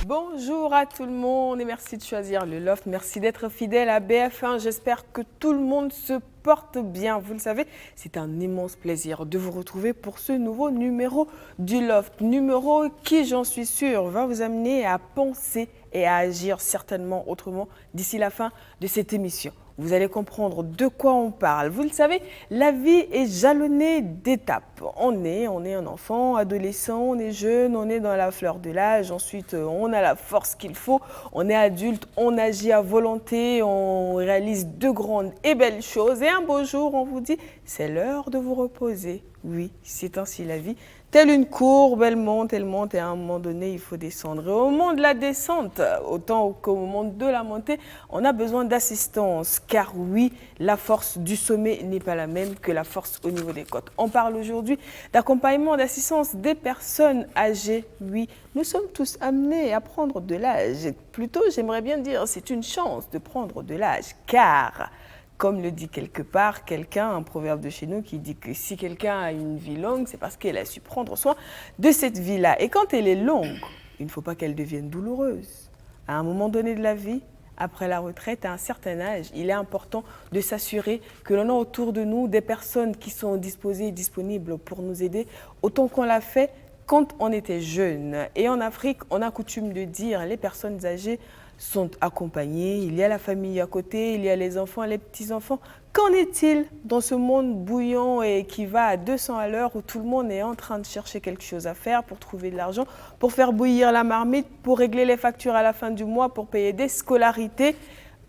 Bonjour à tout le monde et merci de choisir le Loft. Merci d'être fidèle à BF1. J'espère que tout le monde se porte bien. Vous le savez, c'est un immense plaisir de vous retrouver pour ce nouveau numéro du Loft. Numéro qui, j'en suis sûre, va vous amener à penser et à agir certainement autrement d'ici la fin de cette émission. Vous allez comprendre de quoi on parle. Vous le savez, la vie est jalonnée d'étapes. On est un enfant, adolescent, on est jeune, on est dans la fleur de l'âge. Ensuite, on a la force qu'il faut. On est adulte, on agit à volonté, on réalise de grandes et belles choses. Et un beau jour, on vous dit, c'est l'heure de vous reposer. Oui, c'est ainsi la vie. Telle une courbe, elle monte et à un moment donné, il faut descendre. Et au moment de la descente, autant qu'au moment de la montée, on a besoin d'assistance. Car oui, la force du sommet n'est pas la même que la force au niveau des côtes. On parle aujourd'hui d'accompagnement, d'assistance des personnes âgées. Oui, nous sommes tous amenés à prendre de l'âge. Plutôt, j'aimerais bien dire, c'est une chance de prendre de l'âge. Car... comme le dit quelque part quelqu'un, un proverbe de chez nous qui dit que si quelqu'un a une vie longue, c'est parce qu'elle a su prendre soin de cette vie-là. Et quand elle est longue, il ne faut pas qu'elle devienne douloureuse. À un moment donné de la vie, après la retraite, à un certain âge, il est important de s'assurer que l'on a autour de nous des personnes qui sont disposées et disponibles pour nous aider, autant qu'on l'a fait quand on était jeune. Et en Afrique, on a coutume de dire les personnes âgées sont accompagnés, il y a la famille à côté, il y a les enfants, les petits-enfants. Qu'en est-il dans ce monde bouillant et qui va à 200 à l'heure où tout le monde est en train de chercher quelque chose à faire pour trouver de l'argent, pour faire bouillir la marmite, pour régler les factures à la fin du mois, pour payer des scolarités.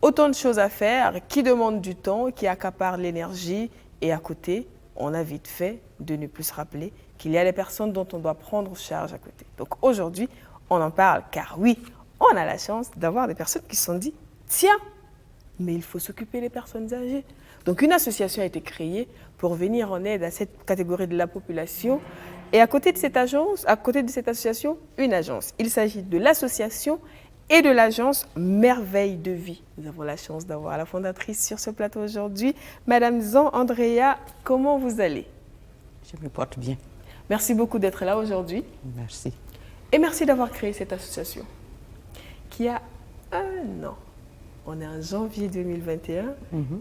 Autant de choses à faire qui demandent du temps, qui accaparent l'énergie. Et à côté, on a vite fait de ne plus se rappeler qu'il y a les personnes dont on doit prendre charge à côté. Donc aujourd'hui, on en parle car oui, on a la chance d'avoir des personnes qui se sont dit « Tiens, mais il faut s'occuper des personnes âgées ». Donc une association a été créée pour venir en aide à cette catégorie de la population. Et à côté de cette association, une agence. Il s'agit de l'association et de l'agence Merveille de Vie. Nous avons la chance d'avoir la fondatrice sur ce plateau aujourd'hui. Madame Zan Andrea, comment vous allez? Je me porte bien. Merci beaucoup d'être là aujourd'hui. Merci. Et merci d'avoir créé cette association. Qui a un an. On est en janvier 2021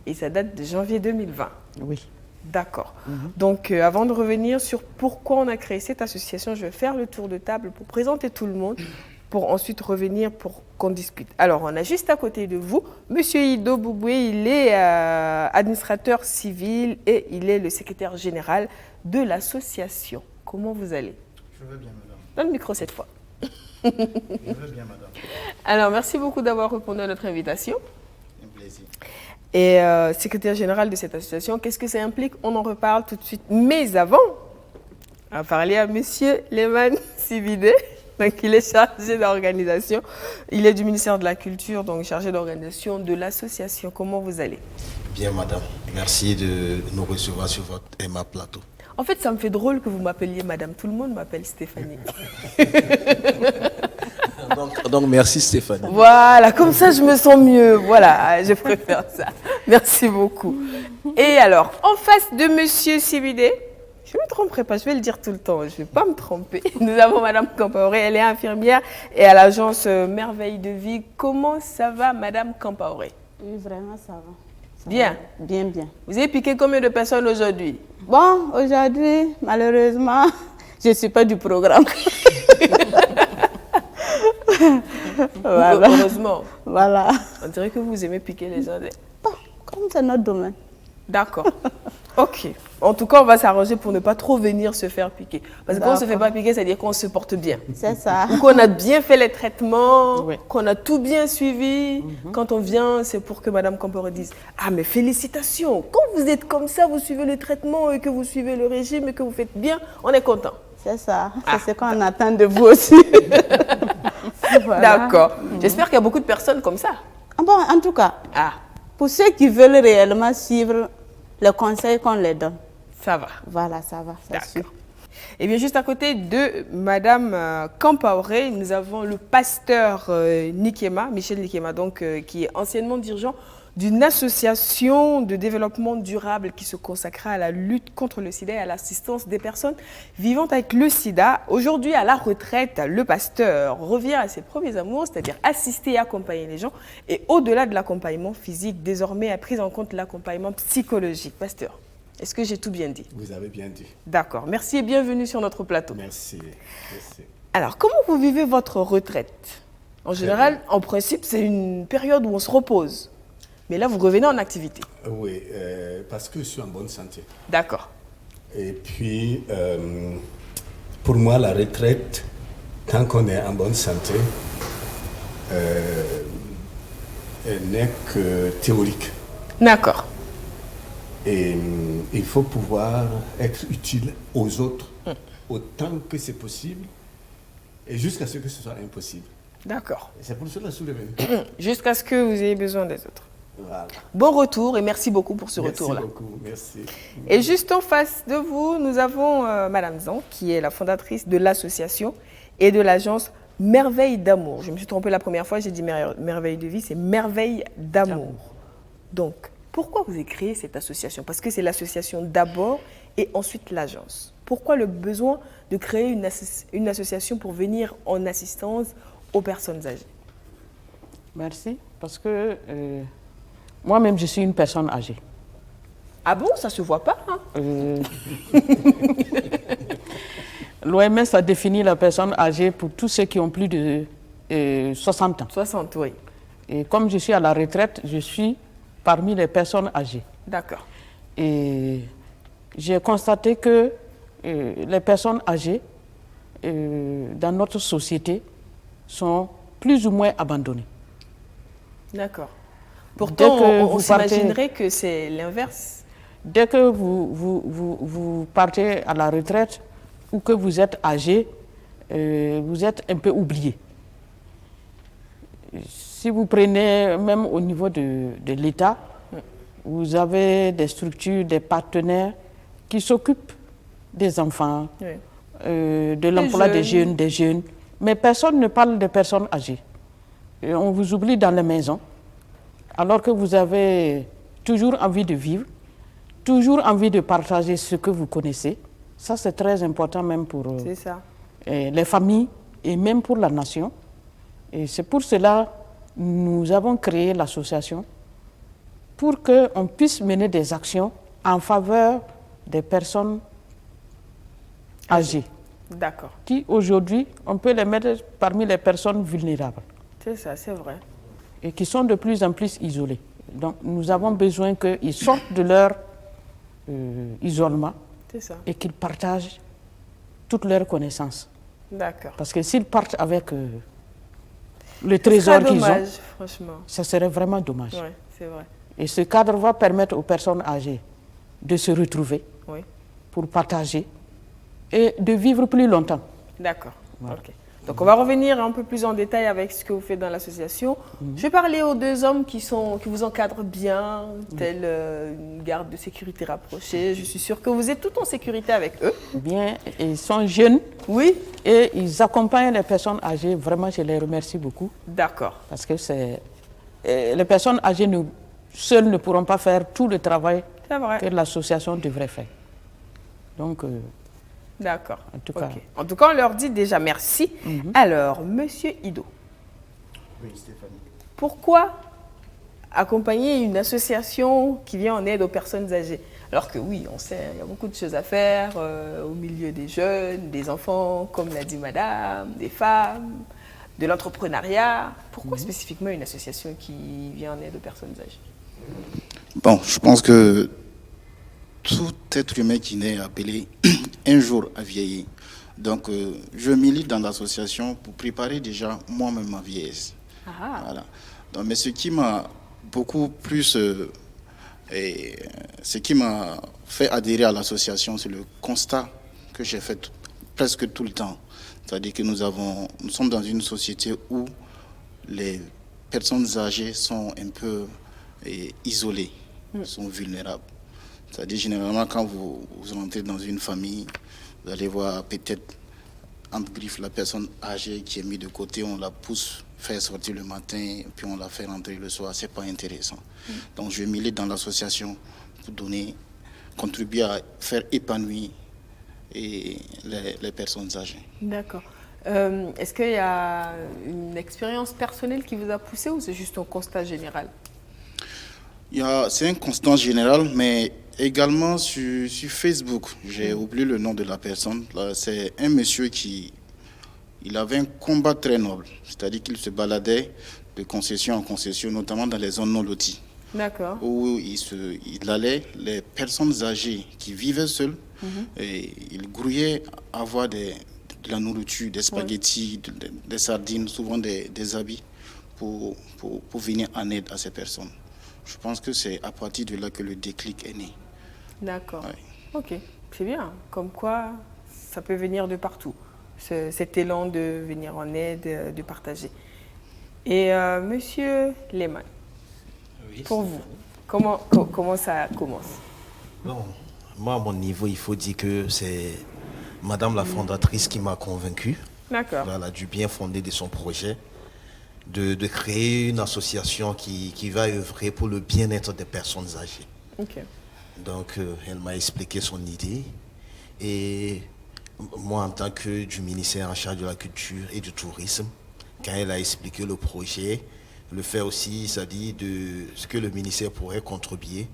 et ça date de janvier 2020. Oui. D'accord. Donc, avant de revenir sur pourquoi on a créé cette association, je vais faire le tour de table pour présenter tout le monde, pour ensuite revenir pour qu'on discute. Alors, on a juste à côté de vous, Monsieur Ido Bouboué, il est administrateur civil et il est le secrétaire général de l'association. Comment vous allez? Je vais bien, madame. Dans le micro cette fois. Je vais bien, madame. Alors, merci beaucoup d'avoir répondu à notre invitation. Un plaisir. Et secrétaire général de cette association, qu'est-ce que ça implique? On en reparle tout de suite. Mais avant, on va parler à Monsieur Leman Sibide. Donc, il est chargé d'organisation. Il est du ministère de la Culture, donc chargé d'organisation de l'association. Comment vous allez? Bien, madame. Merci de nous recevoir sur votre Emma Plateau. En fait, ça me fait drôle que vous m'appeliez madame. Tout le monde m'appelle Stéphanie. Donc, merci Stéphanie. Voilà, comme ça je me sens mieux. Voilà, je préfère ça. Merci beaucoup. Et alors, en face de Monsieur Sibide, je ne me tromperai pas, je vais le dire tout le temps, je ne vais pas me tromper. Nous avons Madame Campaoré, elle est infirmière et à l'agence Merveille de Vie. Comment ça va, Madame Campaoré? Oui, vraiment, ça va. Bien. Bien, bien. Vous avez piqué combien de personnes aujourd'hui? Bon, aujourd'hui, malheureusement, je ne suis pas du programme. Voilà. Heureusement. Voilà. On dirait que vous aimez piquer les gens. Bon, comme c'est notre domaine. D'accord. Ok. En tout cas, on va s'arranger pour ne pas trop venir se faire piquer. Parce que quand on ne se fait pas piquer, ça veut dire qu'on se porte bien. C'est ça. Ou qu'on a bien fait les traitements, Oui. qu'on a tout bien suivi. Quand on vient, c'est pour que Madame Campaoré dise « Ah, mais félicitations! Quand vous êtes comme ça, vous suivez le traitement et que vous suivez le régime et que vous faites bien, on est content. » C'est ça. C'est ce qu'on attend de vous aussi. Voilà. D'accord. J'espère qu'il y a beaucoup de personnes comme ça. Ah bon, en tout cas, Ah, pour ceux qui veulent réellement suivre le conseil qu'on leur donne, ça va. voilà, ça va. Ça suit. D'accord. Et bien, juste à côté de Madame Campaoré, nous avons le pasteur Nikema, Michel Nikema, donc, qui est anciennement dirigeant d'une association de développement durable qui se consacra à la lutte contre le sida et à l'assistance des personnes vivant avec le sida. Aujourd'hui, à la retraite, le pasteur revient à ses premiers amours, c'est-à-dire assister et accompagner les gens. Et au-delà de l'accompagnement physique, désormais a pris en compte l'accompagnement psychologique. Pasteur, est-ce que j'ai tout bien dit? Vous avez bien dit. D'accord. Merci et bienvenue sur notre plateau. Merci. Merci. Alors, comment vous vivez votre retraite? En général, en principe, c'est une période où on se repose. Mais là, vous revenez en activité. Oui, parce que je suis en bonne santé. D'accord. Et puis, pour moi, la retraite, tant qu'on est en bonne santé, elle n'est que théorique. D'accord. Et il faut pouvoir être utile aux autres autant que c'est possible et jusqu'à ce que ce soit impossible. D'accord. Et c'est pour cela que je suis revenu. Jusqu'à ce que vous ayez besoin des autres. Voilà. Bon retour et merci beaucoup pour ce Merci retour-là. beaucoup, merci. Et juste en face de vous, nous avons Madame Zan, qui est la fondatrice de l'association et de l'agence Merveille d'amour. Je me suis trompée la première fois, j'ai dit Merveille de vie, c'est Merveille d'amour. Donc, pourquoi vous avez créé cette association? Parce que c'est l'association d'abord et ensuite l'agence. Pourquoi le besoin de créer une association pour venir en assistance aux personnes âgées? Merci, parce que moi-même, je suis une personne âgée. Ah bon, ça se voit pas, hein? L'OMS a défini la personne âgée pour tous ceux qui ont plus de 60 ans. 60, oui. Et comme je suis à la retraite, je suis parmi les personnes âgées. D'accord. Et j'ai constaté que les personnes âgées dans notre société sont plus ou moins abandonnées. D'accord. Pourtant, Dès que on vous partez- s'imaginerait que c'est l'inverse. Dès que vous partez à la retraite ou que vous êtes âgé, vous êtes un peu oublié. Si vous prenez même au niveau de l'État, vous avez des structures, des partenaires qui s'occupent des enfants, Oui. de l'emploi des jeunes. jeunes, mais personne ne parle des personnes âgées. Et on vous oublie dans les maisons, alors que vous avez toujours envie de vivre, toujours envie de partager ce que vous connaissez. Ça, c'est très important même pour C'est ça. les familles et même pour la nation. Et c'est pour cela que nous avons créé l'association pour qu'on puisse mener des actions en faveur des personnes âgées, D'accord. qui aujourd'hui, on peut les mettre parmi les personnes vulnérables C'est ça, c'est vrai. et qui sont de plus en plus isolées. Donc nous avons besoin qu'ils sortent de leur isolement C'est ça. et qu'ils partagent toutes leurs connaissances. D'accord. Parce que s'ils partent avec le Ce trésor serait qu'ils ont, dommage, franchement. ça serait vraiment dommage. Oui, c'est vrai. Et ce cadre va permettre aux personnes âgées de se retrouver Oui. pour partager et de vivre plus longtemps. D'accord. Ok. Donc, on va revenir un peu plus en détail avec ce que vous faites dans l'association. Je vais parler aux deux hommes qui vous encadrent bien, tels une garde de sécurité rapprochée. Je suis sûre que vous êtes tout en sécurité avec eux. Bien, ils sont jeunes Oui. et ils accompagnent les personnes âgées. Vraiment, je les remercie beaucoup D'accord. parce que les personnes âgées seules ne pourront pas faire tout le travail C'est vrai. que l'association devrait faire. Donc, D'accord. En tout cas. Ok. En tout cas, on leur dit déjà merci. Alors, Monsieur Ido, Oui, Stéphanie. pourquoi accompagner une association qui vient en aide aux personnes âgées? Alors que oui, on sait, il y a beaucoup de choses à faire au milieu des jeunes, des enfants, comme l'a dit Madame, des femmes, de l'entrepreneuriat. Pourquoi spécifiquement une association qui vient en aide aux personnes âgées? Bon, je pense que tout être humain qui naît est appelé un jour à vieillir. Donc, je milite dans l'association pour préparer déjà moi-même ma vieillesse. Ah, Voilà. Donc, mais ce qui m'a beaucoup plus, ce qui m'a fait adhérer à l'association, c'est le constat que j'ai fait presque tout le temps. C'est-à-dire que nous sommes dans une société où les personnes âgées sont un peu isolées, sont vulnérables. C'est-à-dire généralement quand vous rentrez dans une famille, vous allez voir peut-être entre griffes, la personne âgée qui est mise de côté, on la pousse faire sortir le matin, puis on la fait rentrer le soir, c'est pas intéressant. Donc je milite dans l'association pour contribuer à faire épanouir les personnes âgées. D'accord. Est-ce qu'il y a une expérience personnelle qui vous a poussé ou c'est juste un constat général? C'est un constat général, mais également sur Facebook. J'ai oublié le nom de la personne. Là, c'est un monsieur il avait un combat très noble. C'est-à-dire qu'il se baladait de concession en concession, notamment dans les zones non loties. D'accord. Où il allait, les personnes âgées qui vivaient seules, et il grouillait à avoir de la nourriture, des spaghettis, des sardines, souvent des habits pour venir en aide à ces personnes. Je pense que c'est à partir de là que le déclic est né. D'accord. Ouais. Ok, c'est bien. Comme quoi, ça peut venir de partout. Cet élan de venir en aide, de partager. Et Monsieur Lehmann, Oui, pour vous, comment ça commence? bon, moi, à mon niveau, il faut dire que c'est Madame la fondatrice qui m'a convaincu. D'accord. Voilà, du bien fondé de son projet, de créer une association qui va œuvrer pour le bien-être des personnes âgées. Ok. Donc, elle m'a expliqué son idée. Et moi, en tant que du ministère en charge de la culture et du tourisme, quand elle a expliqué le projet, le fait aussi, c'est-à-dire de ce que le ministère pourrait contribuer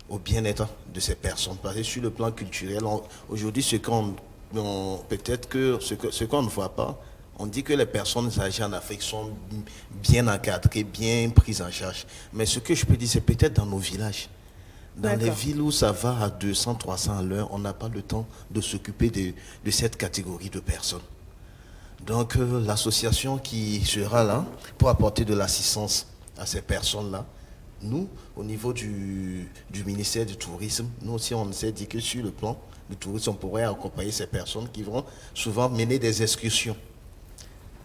au bien-être de ces personnes. Parce que sur le plan culturel, aujourd'hui, peut-être que ce qu'on ne voit pas, on dit que les personnes âgées en Afrique sont bien encadrées, bien prises en charge. Mais ce que je peux dire, c'est peut-être dans nos villages. Dans les villes où ça va à 200, 300 à l'heure, on n'a pas le temps de s'occuper de cette catégorie de personnes. Donc l'association qui sera là pour apporter de l'assistance à ces personnes-là, nous, au niveau du ministère du Tourisme, nous aussi on s'est dit que sur le plan du tourisme, on pourrait accompagner ces personnes qui vont souvent mener des excursions.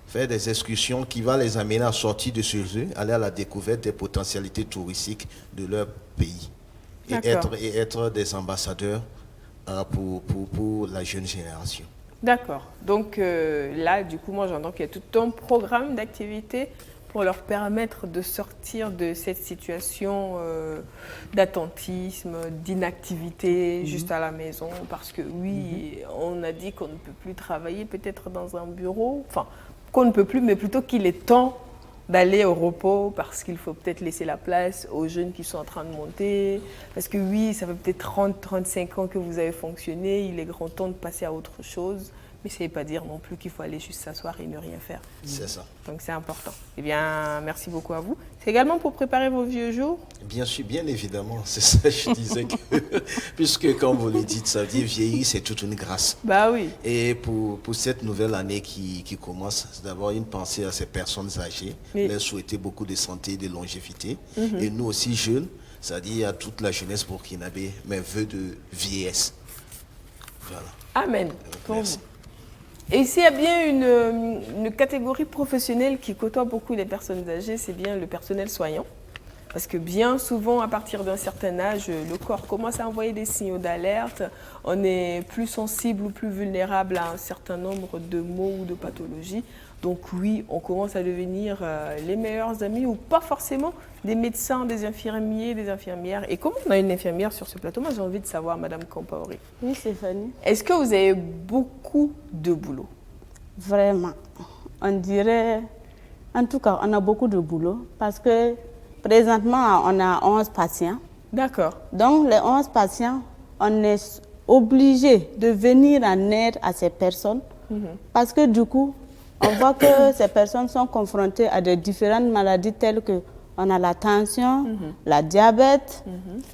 Faire des excursions qui vont les amener à sortir de ce jeu, aller à la découverte des potentialités touristiques de leur pays. Et être des ambassadeurs pour la jeune génération. D'accord. Donc là, du coup, moi j'entends qu'il y a tout un programme d'activités pour leur permettre de sortir de cette situation d'attentisme, d'inactivité juste à la maison. Parce que oui, on a dit qu'on ne peut plus travailler peut-être dans un bureau. Enfin, qu'on ne peut plus, mais plutôt qu'il est temps d'aller au repos parce qu'il faut peut-être laisser la place aux jeunes qui sont en train de monter. Parce que oui, ça fait peut-être 30, 35 ans que vous avez fonctionné, il est grand temps de passer à autre chose. Mais ça ne veut pas dire non plus qu'il faut aller juste s'asseoir et ne rien faire. C'est ça. Donc c'est important. Eh bien, merci beaucoup à vous. C'est également pour préparer vos vieux jours? Bien sûr, bien évidemment. C'est ça, je disais que, puisque comme vous le dites, ça veut dire vieillir, c'est toute une grâce. Bah oui. Et pour cette nouvelle année qui commence, c'est d'avoir une pensée à ces personnes âgées, Oui. leur souhaiter beaucoup de santé et de longévité. Et nous aussi jeunes, c'est-à-dire à toute la jeunesse burkinabé, mes vœux de vieillesse. Voilà. Amen. Pour Merci. vous. Et s'il y a bien une catégorie professionnelle qui côtoie beaucoup les personnes âgées, c'est bien le personnel soignant. Parce que bien souvent, à partir d'un certain âge, le corps commence à envoyer des signaux d'alerte. On est plus sensible ou plus vulnérable à un certain nombre de maux ou de pathologies. Donc oui, on commence à devenir les meilleurs amis ou pas forcément des médecins, des infirmiers, des infirmières. Et comme on a une infirmière sur ce plateau, moi j'ai envie de savoir, Madame Compaoré, Oui, Stéphanie. est-ce que vous avez beaucoup de boulot? Vraiment. On dirait, en tout cas, on a beaucoup de boulot parce que présentement, on a 11 patients. D'accord. Donc, les 11 patients, on est obligé de venir en aide à ces personnes parce que du coup, on voit que ces personnes sont confrontées à de différentes maladies telles que on a la tension, la diabète.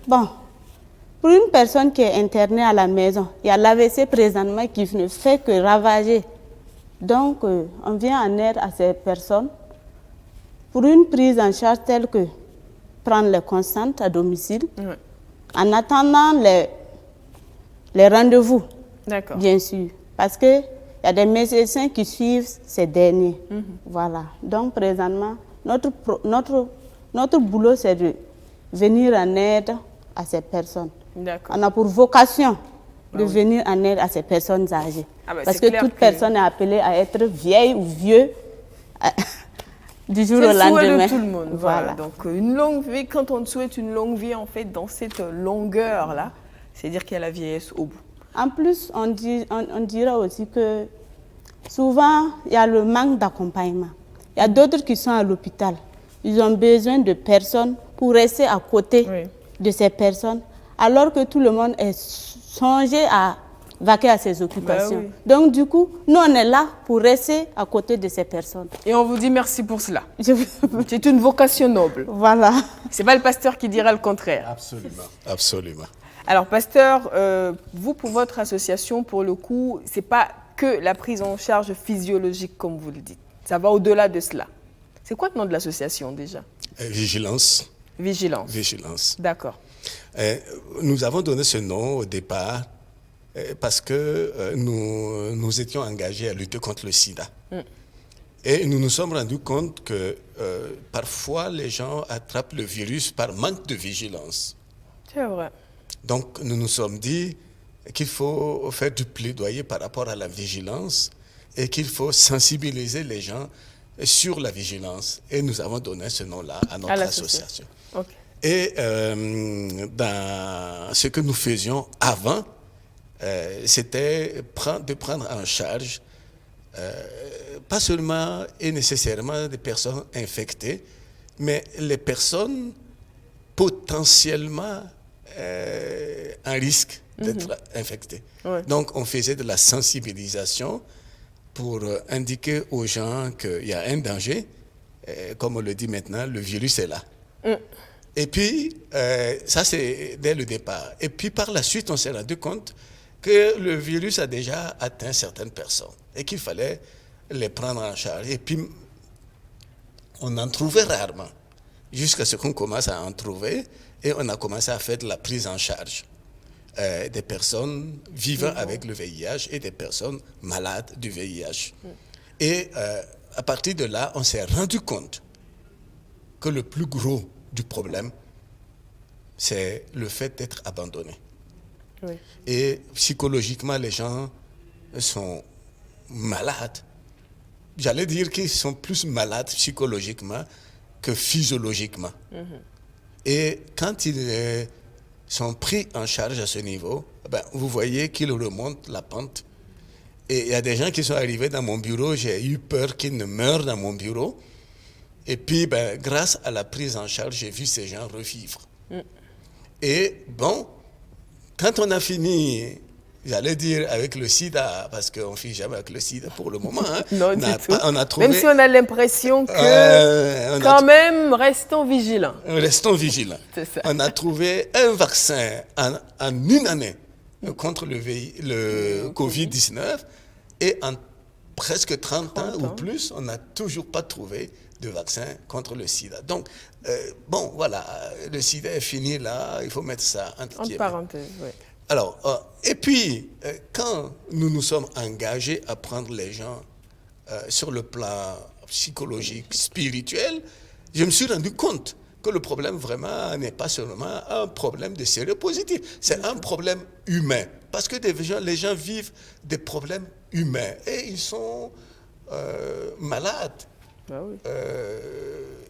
Bon, pour une personne qui est internée à la maison, il y a l'AVC présentement qui ne fait que ravager. Donc, on vient en aide à ces personnes pour une prise en charge telle que prendre les constantes à domicile, en attendant les rendez-vous, D'accord. bien sûr, parce qu'il y a des médecins qui suivent ces derniers. Voilà. Donc, présentement, notre boulot, c'est de venir en aide à ces personnes. D'accord. On a pour vocation de venir en aide à ces personnes âgées. Ah bah, Parce c'est que clair toute que- personne est appelée à être vieille ou vieux du jour C'est au le souhait lendemain. de tout le monde. Voilà. Voilà. Donc une longue vie, quand on souhaite une longue vie, en fait, dans cette longueur-là, c'est dire qu'il y a la vieillesse au bout. En plus, on dira aussi que souvent, il y a le manque d'accompagnement. Il y a d'autres qui sont à l'hôpital. Ils ont besoin de personnes pour rester à côté Oui. de ces personnes, alors que tout le monde est songé à vaquer à ses occupations. oui. Donc, du coup, nous, on est là pour rester à côté de ces personnes. Et on vous dit merci pour cela. Je- C'est une vocation noble. Voilà. C'est pas le pasteur qui dira le contraire. Absolument, absolument. Alors, pasteur, vous, pour votre association, pour le coup, c'est pas que la prise en charge physiologique, comme vous le dites. Ça va au-delà de cela. C'est quoi le nom de l'association déjà? Vigilance, Vigilance. vigilance. D'accord. Nous avons donné ce nom au départ parce que nous étions engagés à lutter contre le sida. Et nous nous sommes rendus compte que parfois les gens attrapent le virus par manque de vigilance. C'est vrai. Donc nous nous sommes dit qu'il faut faire du plaidoyer par rapport à la vigilance et qu'il faut sensibiliser les gens sur la vigilance. Et nous avons donné ce nom-là à notre association. Ok. Et dans ce que nous faisions avant, c'était de prendre en charge pas seulement et nécessairement des personnes infectées, mais les personnes potentiellement un risque d'être infectées. Ouais. Donc, on faisait de la sensibilisation pour indiquer aux gens qu'il y a un danger. Comme on le dit maintenant, le virus est là. Et puis, ça c'est dès le départ. Et puis, par la suite, on s'est rendu compte que le virus a déjà atteint certaines personnes et qu'il fallait les prendre en charge. Et puis, on en trouvait rarement, jusqu'à ce qu'on commence à en trouver. Et on a commencé à faire de la prise en charge des personnes vivant avec le VIH et des personnes malades du VIH. Et à partir de là, on s'est rendu compte que le plus gros du problème, c'est le fait d'être abandonné. Oui. Et psychologiquement, les gens sont malades. J'allais dire qu'ils sont plus malades psychologiquement que physiologiquement. Et quand ils sont pris en charge à ce niveau, ben, vous voyez qu'ils remontent la pente. Et il y a des gens qui sont arrivés dans mon bureau, j'ai eu peur qu'ils ne meurent dans mon bureau. Et puis, ben, grâce à la prise en charge, j'ai vu ces gens revivre. Et bon, quand on a fini, j'allais dire avec le sida, parce qu'on ne finit jamais avec le sida pour le moment. Hein, Non, du tout. on a trouvé, Même si on a l'impression que, quand même, restons vigilants. Restons vigilants. C'est ça. On a trouvé un vaccin en une année contre le Covid-19 et en presque 30 ans ou plus, on n'a toujours pas trouvé de vaccin contre le sida. Donc, bon, voilà, le sida est fini là, il faut mettre ça entre Entre parenthèses, oui. Alors, et puis, quand nous nous sommes engagés à prendre les gens sur le plan psychologique, spirituel, je me suis rendu compte que le problème vraiment n'est pas seulement un problème de séropositif, c'est un problème humain. Parce que les gens vivent des problèmes humains et ils sont malades. Ah oui.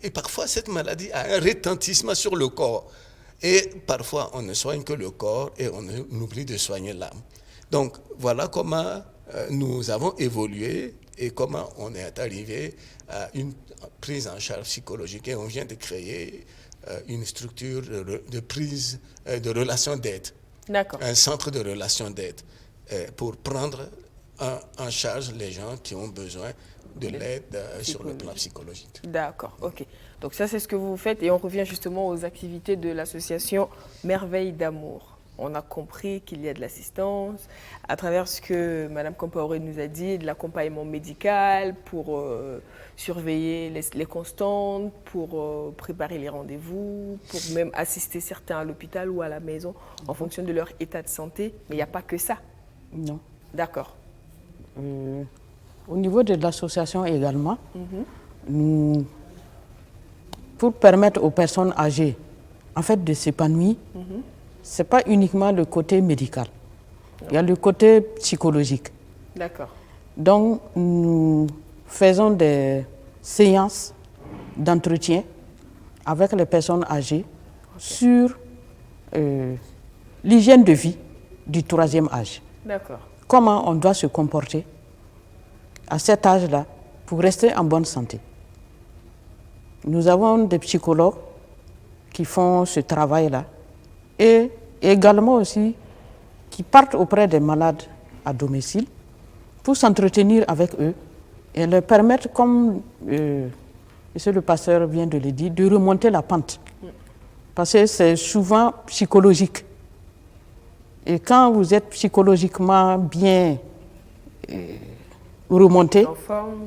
Et parfois, cette maladie a un retentissement sur le corps. Et parfois, on ne soigne que le corps et on oublie de soigner l'âme. Donc, voilà comment nous avons évolué et comment on est arrivé à une prise en charge psychologique. Et on vient de créer une structure de prise de relations d'aide. D'accord. Un centre de relations d'aide pour prendre en charge les gens qui ont besoin de l'aide sur le plan psychologique. D'accord, ok. Donc ça, c'est ce que vous faites et on revient justement aux activités de l'association Merveille d'amour. On a compris qu'il y a de l'assistance à travers ce que Mme Compaoré nous a dit, de l'accompagnement médical pour surveiller les constantes, pour préparer les rendez-vous, pour même assister certains à l'hôpital ou à la maison en fonction de leur état de santé. Mais il n'y a pas que ça. Non. D'accord. Au niveau de l'association également, nous, pour permettre aux personnes âgées en fait, de s'épanouir, ce n'est pas uniquement le côté médical. Il y a le côté psychologique. D'accord. Donc, nous faisons des séances d'entretien avec les personnes âgées sur l'hygiène de vie du 3e âge. D'accord. Comment on doit se comporter à cet âge-là pour rester en bonne santé. Nous avons des psychologues qui font ce travail-là et également aussi qui partent auprès des malades à domicile pour s'entretenir avec eux et leur permettre, comme monsieur le pasteur vient de le dire, de remonter la pente. Parce que c'est souvent psychologique. Et quand vous êtes psychologiquement bien remonté,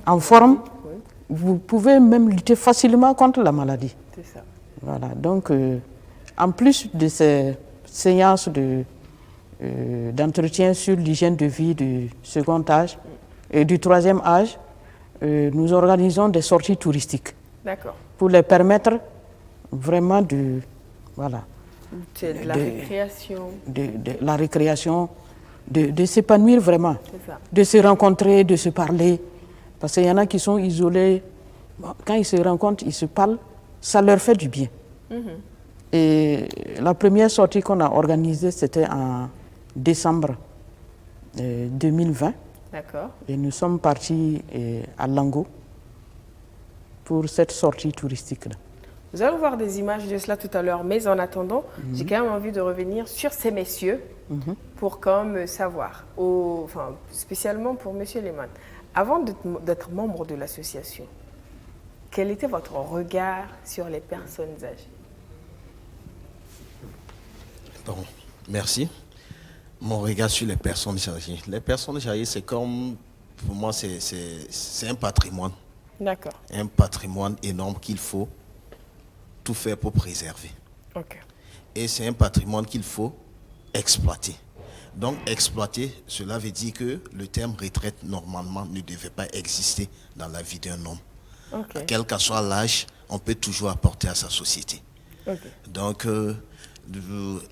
en forme, oui. Vous pouvez même lutter facilement contre la maladie. C'est ça. Voilà, donc en plus de ces séances d'entretien sur l'hygiène de vie du 2e âge et du 3e âge, nous organisons des sorties touristiques. D'accord. Pour les permettre vraiment de la récréation. De la récréation, de s'épanouir vraiment, C'est ça. de se rencontrer, de se parler. Parce qu'il y en a qui sont isolés. Quand ils se rencontrent, ils se parlent, ça leur fait du bien. Et la première sortie qu'on a organisée, c'était en décembre 2020. D'accord. Et nous sommes partis à Lango pour cette sortie touristique-là. Nous allons voir des images de cela tout à l'heure, mais en attendant, j'ai quand même envie de revenir sur ces messieurs pour quand même savoir, spécialement pour monsieur Lehmann. Avant d'être membre de l'association, quel était votre regard sur les personnes âgées? Bon, merci. Mon regard sur les personnes âgées. Les personnes âgées, c'est comme, pour moi, c'est un patrimoine. D'accord. Un patrimoine énorme qu'il faut tout faire pour préserver. Ok. Et c'est un patrimoine qu'il faut exploiter. Donc, exploiter, cela veut dire que le terme retraite, normalement, ne devait pas exister dans la vie d'un homme. Ok. Quel que soit l'âge, on peut toujours apporter à sa société. Ok. Donc,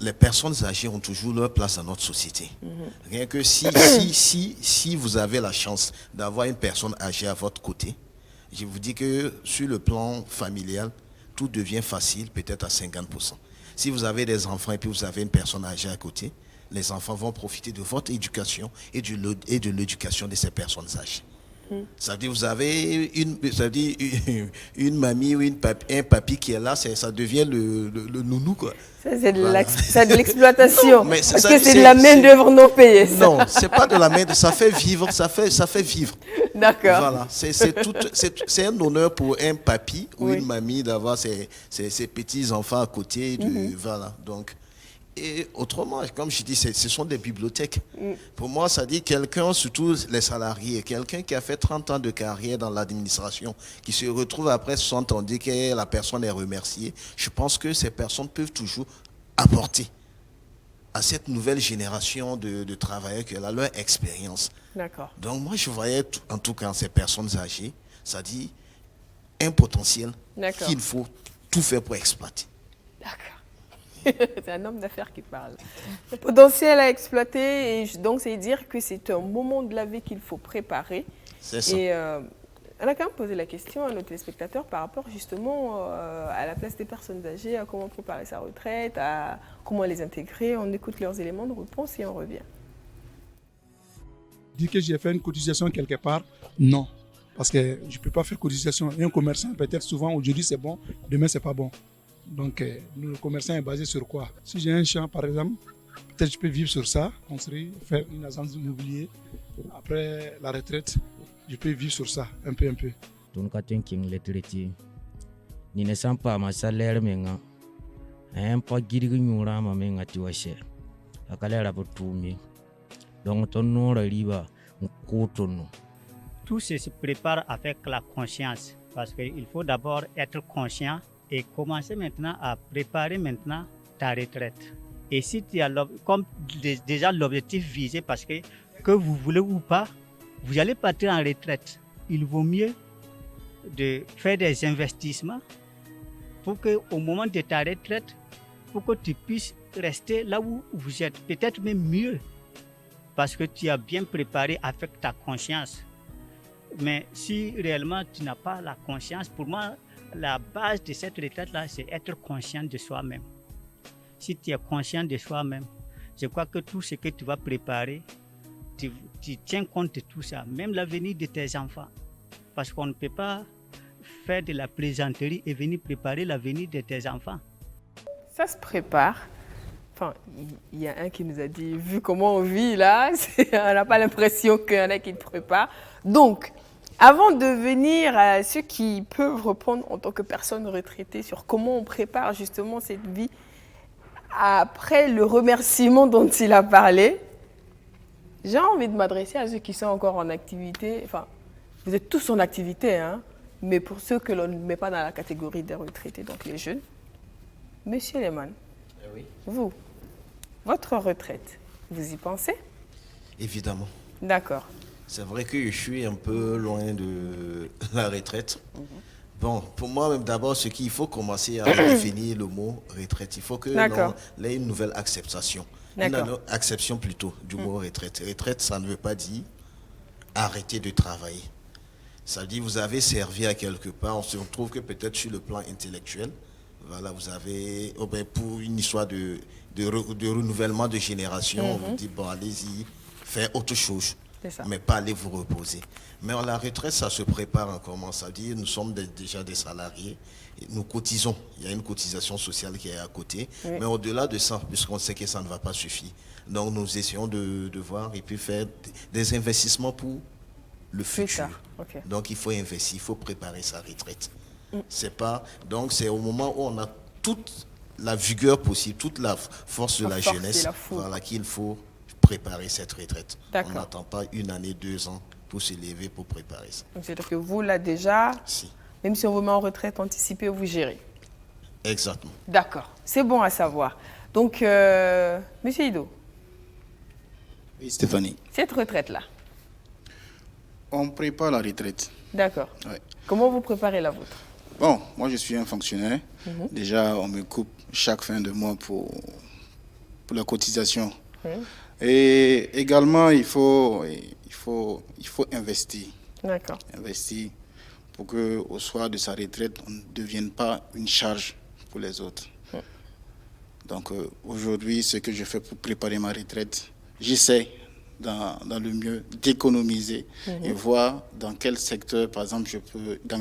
les personnes âgées ont toujours leur place dans notre société. Rien que si vous avez la chance d'avoir une personne âgée à votre côté, je vous dis que sur le plan familial, tout devient facile, peut-être à 50%. Si vous avez des enfants et puis vous avez une personne âgée à côté, les enfants vont profiter de votre éducation et de l'éducation de ces personnes âgées. Ça veut dire vous avez une mamie ou un papy qui est là, ça devient le nounou, quoi. Ça, c'est de Voilà. l'exploitation. Non, mais Parce ça, que c'est de la main-d'œuvre non payée. Ça. Non, c'est pas de la main, ça fait vivre, ça fait vivre. D'accord. Voilà, c'est un honneur pour un papy ou Oui. une mamie d'avoir ses petits-enfants à côté. Voilà, donc. Et autrement, comme je dis, ce sont des bibliothèques. Pour moi, ça dit quelqu'un, surtout les salariés, quelqu'un qui a fait 30 ans de carrière dans l'administration, qui se retrouve après 60 ans, on dit que la personne est remerciée. Je pense que ces personnes peuvent toujours apporter à cette nouvelle génération de travailleurs qu'elle a leur expérience. D'accord. Donc moi, je voyais en tout cas ces personnes âgées, ça dit un potentiel D'accord. qu'il faut tout faire pour exploiter. D'accord. C'est un homme d'affaires qui parle. Potentiel à exploiter, et donc c'est dire que c'est un moment de la vie qu'il faut préparer. C'est ça. Et on a quand même posé la question à nos téléspectateurs par rapport justement à la place des personnes âgées, à comment préparer sa retraite, à comment les intégrer. On écoute leurs éléments de réponse et on revient. Dire que j'ai fait une cotisation quelque part, non. Parce que je ne peux pas faire cotisation. Un commerçant, peut-être souvent, aujourd'hui c'est bon, demain c'est pas bon. Donc, le commerçant est basé sur quoi? Si j'ai un champ, par exemple, peut-être je peux vivre sur ça, construire, faire une agence immobilier. Après la retraite, je peux vivre sur ça, un peu. Donc, ni ne sens pas ma salaire menga. Un pas guiri nyura ma menga tuache. La calera pour tout mi. Donc, ton nom riba, un Tout se prépare avec la conscience. Parce qu'il faut d'abord être conscient et commencer maintenant à préparer maintenant ta retraite. Et si tu as comme déjà l'objectif visé, parce que vous voulez ou pas, vous allez partir en retraite. Il vaut mieux de faire des investissements pour qu'au moment de ta retraite, pour que tu puisses rester là où vous êtes, peut-être même mieux. parce que tu as bien préparé avec ta conscience. Mais si réellement tu n'as pas la conscience, pour moi, la base de cette retraite-là, c'est être conscient de soi-même. Si tu es conscient de soi-même, je crois que tout ce que tu vas préparer, tu tiens compte de tout ça, même l'avenir de tes enfants. Parce qu'on ne peut pas faire de la plaisanterie et venir préparer l'avenir de tes enfants. Ça se prépare. Enfin, il y a un qui nous a dit, vu comment on vit là, on n'a pas l'impression qu'il y en a qui te préparent. Donc, avant de venir à ceux qui peuvent répondre en tant que personne retraitée sur comment on prépare justement cette vie, après le remerciement dont il a parlé, j'ai envie de m'adresser à ceux qui sont encore en activité. Enfin, vous êtes tous en activité, hein, mais pour ceux que l'on ne met pas dans la catégorie des retraités, donc les jeunes. Monsieur Lehmann, Oui. vous, votre retraite, vous y pensez? Évidemment. D'accord. C'est vrai que je suis un peu loin de la retraite. Bon, pour moi, même d'abord, ce qu'il faut commencer à définir le mot retraite. Il faut que l'on ait une nouvelle acceptation. Une acception plutôt du mot retraite. Retraite, ça ne veut pas dire arrêter de travailler. Ça dit vous avez servi à quelque part. On se retrouve que peut-être sur le plan intellectuel, voilà, vous avez, pour une histoire de renouvellement de génération, on vous dit, bon, allez-y, faire autre chose. Mais pas aller vous reposer. Mais la retraite, ça se prépare en comment ça dit, nous sommes déjà des salariés, nous cotisons, il y a une cotisation sociale qui est à côté, mais au-delà de ça, puisqu'on sait que ça ne va pas suffire, donc nous essayons de voir et puis faire des investissements pour le futur. Donc il faut investir, il faut préparer sa retraite. C'est pas, donc c'est au moment où on a toute la vigueur possible, toute la force de la jeunesse, voilà, qu'il faut préparer cette retraite. On n'attend pas 1 année, 2 ans pour se lever, pour préparer ça. Donc c'est-à-dire que vous, là déjà, même si on vous met en retraite anticipée, vous gérez. Exactement. D'accord, c'est bon à savoir. Donc, Monsieur Ido. Oui, Stéphanie. Cette retraite-là. On prépare la retraite. D'accord. Ouais. Comment vous préparez la vôtre? Bon, moi je suis un fonctionnaire. Déjà, on me coupe chaque fin de mois pour la cotisation. Et également, il faut investir. D'accord. Investir pour qu'au soir de sa retraite, on ne devienne pas une charge pour les autres. Donc aujourd'hui, ce que je fais pour préparer ma retraite, j'essaie dans le mieux d'économiser et voir dans quel secteur, par exemple, je peux, dans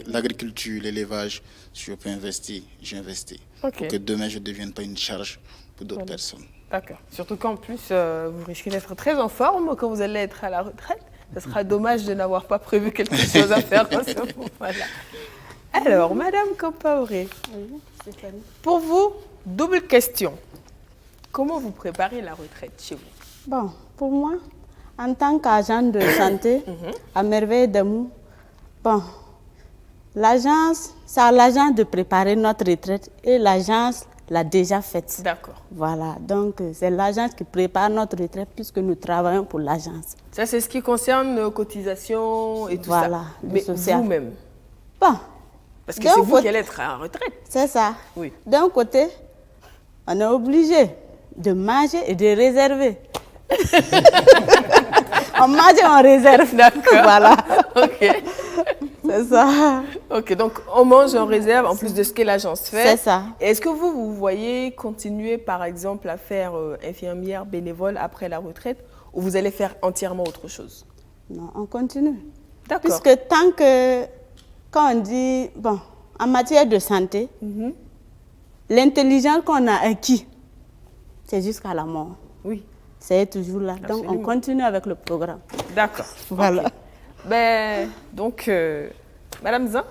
l'agriculture, l'élevage, je peux investir, j'investis. Pour que demain, je ne devienne pas une charge pour d'autres personnes. D'accord. Surtout qu'en plus, vous risquez d'être très en forme quand vous allez être à la retraite. Ce sera dommage de n'avoir pas prévu quelque chose à faire en ce moment-là. Alors, Madame Compaoré, pour vous, double question. Comment vous préparez la retraite chez vous? Bon, pour moi, en tant qu'agent de santé, à Merveille d'Amour, bon, l'agence, c'est à l'agence de préparer notre retraite et l'agence l'a déjà faite. D'accord. Voilà, donc c'est l'agence qui prépare notre retraite puisque nous travaillons pour l'agence. Ça, c'est ce qui concerne nos cotisations et tout ça. Voilà, mais vous-même? Bon. Parce que c'est vous qui allez être en retraite. C'est ça. Oui. D'un côté, on est obligé de manger et de réserver. On mange et on réserve. D'accord. Voilà. Ok. C'est ça. Ok, donc on mange en réserve en plus de ce que l'agence fait. C'est ça. Est-ce que vous voyez continuer par exemple à faire infirmière bénévole après la retraite ou vous allez faire entièrement autre chose? Non, on continue. D'accord. Puisque tant que, quand on dit, bon, en matière de santé, l'intelligence qu'on a acquis, c'est jusqu'à la mort. Oui. C'est toujours là. Absolument. Donc on continue avec le programme. D'accord. Voilà. Okay. Ben, donc, Madame Zan?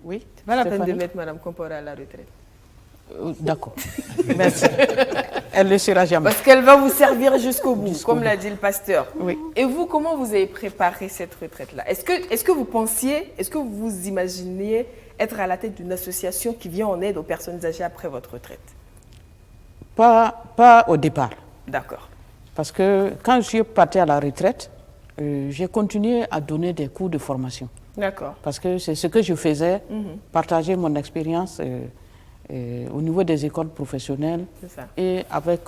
Oui. C'est pas la peine de mettre Madame Compaoré à la retraite. D'accord. Merci. Elle ne le sera jamais. Parce qu'elle va vous servir jusqu'au bout, comme l'a dit le pasteur. Oui. Et vous, comment vous avez préparé cette retraite-là? Est-ce que vous pensiez, est-ce que vous vous imaginiez être à la tête d'une association qui vient en aide aux personnes âgées après votre retraite? Pas au départ. D'accord. Parce que quand je suis partie à la retraite, j'ai continué à donner des cours de formation. D'accord. Parce que c'est ce que je faisais, partager mon expérience au niveau des écoles professionnelles et avec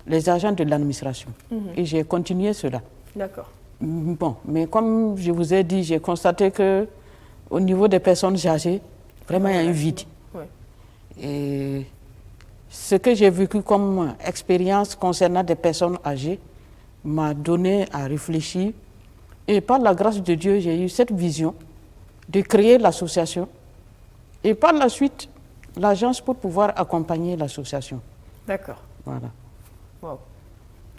les agents de l'administration. Et j'ai continué cela. D'accord. Bon, mais comme je vous ai dit, j'ai constaté qu'au niveau des personnes âgées, vraiment il y a un vide. Ouais. Et ce que j'ai vécu comme expérience concernant des personnes âgées m'a donné à réfléchir. Et par la grâce de Dieu, j'ai eu cette vision de créer l'association et par la suite, l'agence pour pouvoir accompagner l'association. D'accord. Voilà. Wow.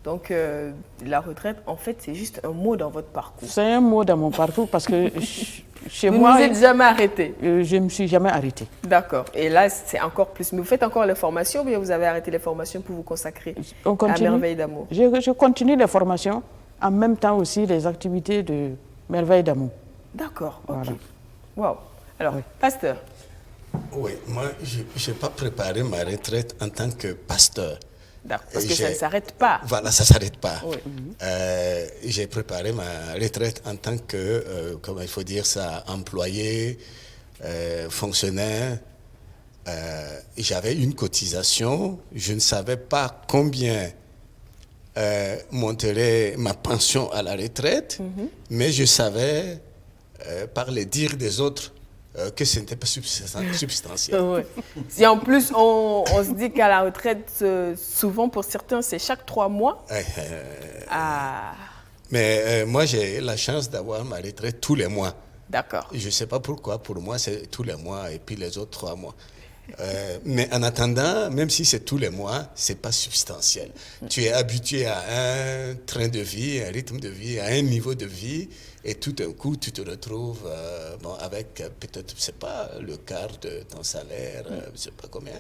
Donc, la retraite, en fait, c'est juste un mot dans votre parcours. C'est un mot dans mon parcours parce que chez Vous moi... ne vous êtes jamais arrêté? Je ne me suis jamais arrêté. D'accord. Et là, c'est encore plus. Mais vous faites encore les formations ou bien vous avez arrêté les formations pour vous consacrer à Merveille d'amour? Je continue les formations, en même temps aussi les activités de Merveille d'amour. D'accord, ok. Voilà. Wow. Alors, pasteur. Oui, moi, je n'ai pas préparé ma retraite en tant que pasteur. D'accord, parce que ça ne s'arrête pas. Voilà, ça ne s'arrête pas. Oui. J'ai préparé ma retraite en tant que, comment il faut dire ça, employé, fonctionnaire. J'avais une cotisation, je ne savais pas combien monterait ma pension à la retraite, mais je savais, par les dires des autres, que ce n'était pas substantiel. Ouais. Si en plus on se dit qu'à la retraite, souvent pour certains, c'est chaque 3 mois. Mais moi, j'ai la chance d'avoir ma retraite tous les mois. D'accord. Je ne sais pas pourquoi, pour moi, c'est tous les mois et puis les autres 3 mois. Mais en attendant, même si c'est tous les mois, ce n'est pas substantiel. Tu es habitué à un train de vie, un rythme de vie, à un niveau de vie, et tout d'un coup, tu te retrouves avec peut-être, je ne sais pas, le quart de ton salaire, je ne sais pas combien.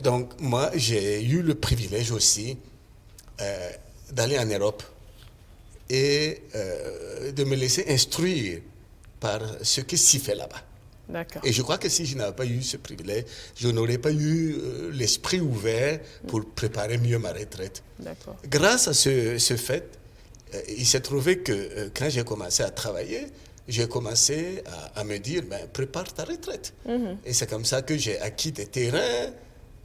Donc, moi, j'ai eu le privilège aussi d'aller en Europe et de me laisser instruire par ce qui s'y fait là-bas. D'accord. Et je crois que si je n'avais pas eu ce privilège, je n'aurais pas eu l'esprit ouvert pour préparer mieux ma retraite. D'accord. Grâce à ce fait, il s'est trouvé que quand j'ai commencé à travailler, j'ai commencé à me dire, prépare ta retraite. Et c'est comme ça que j'ai acquis des terrains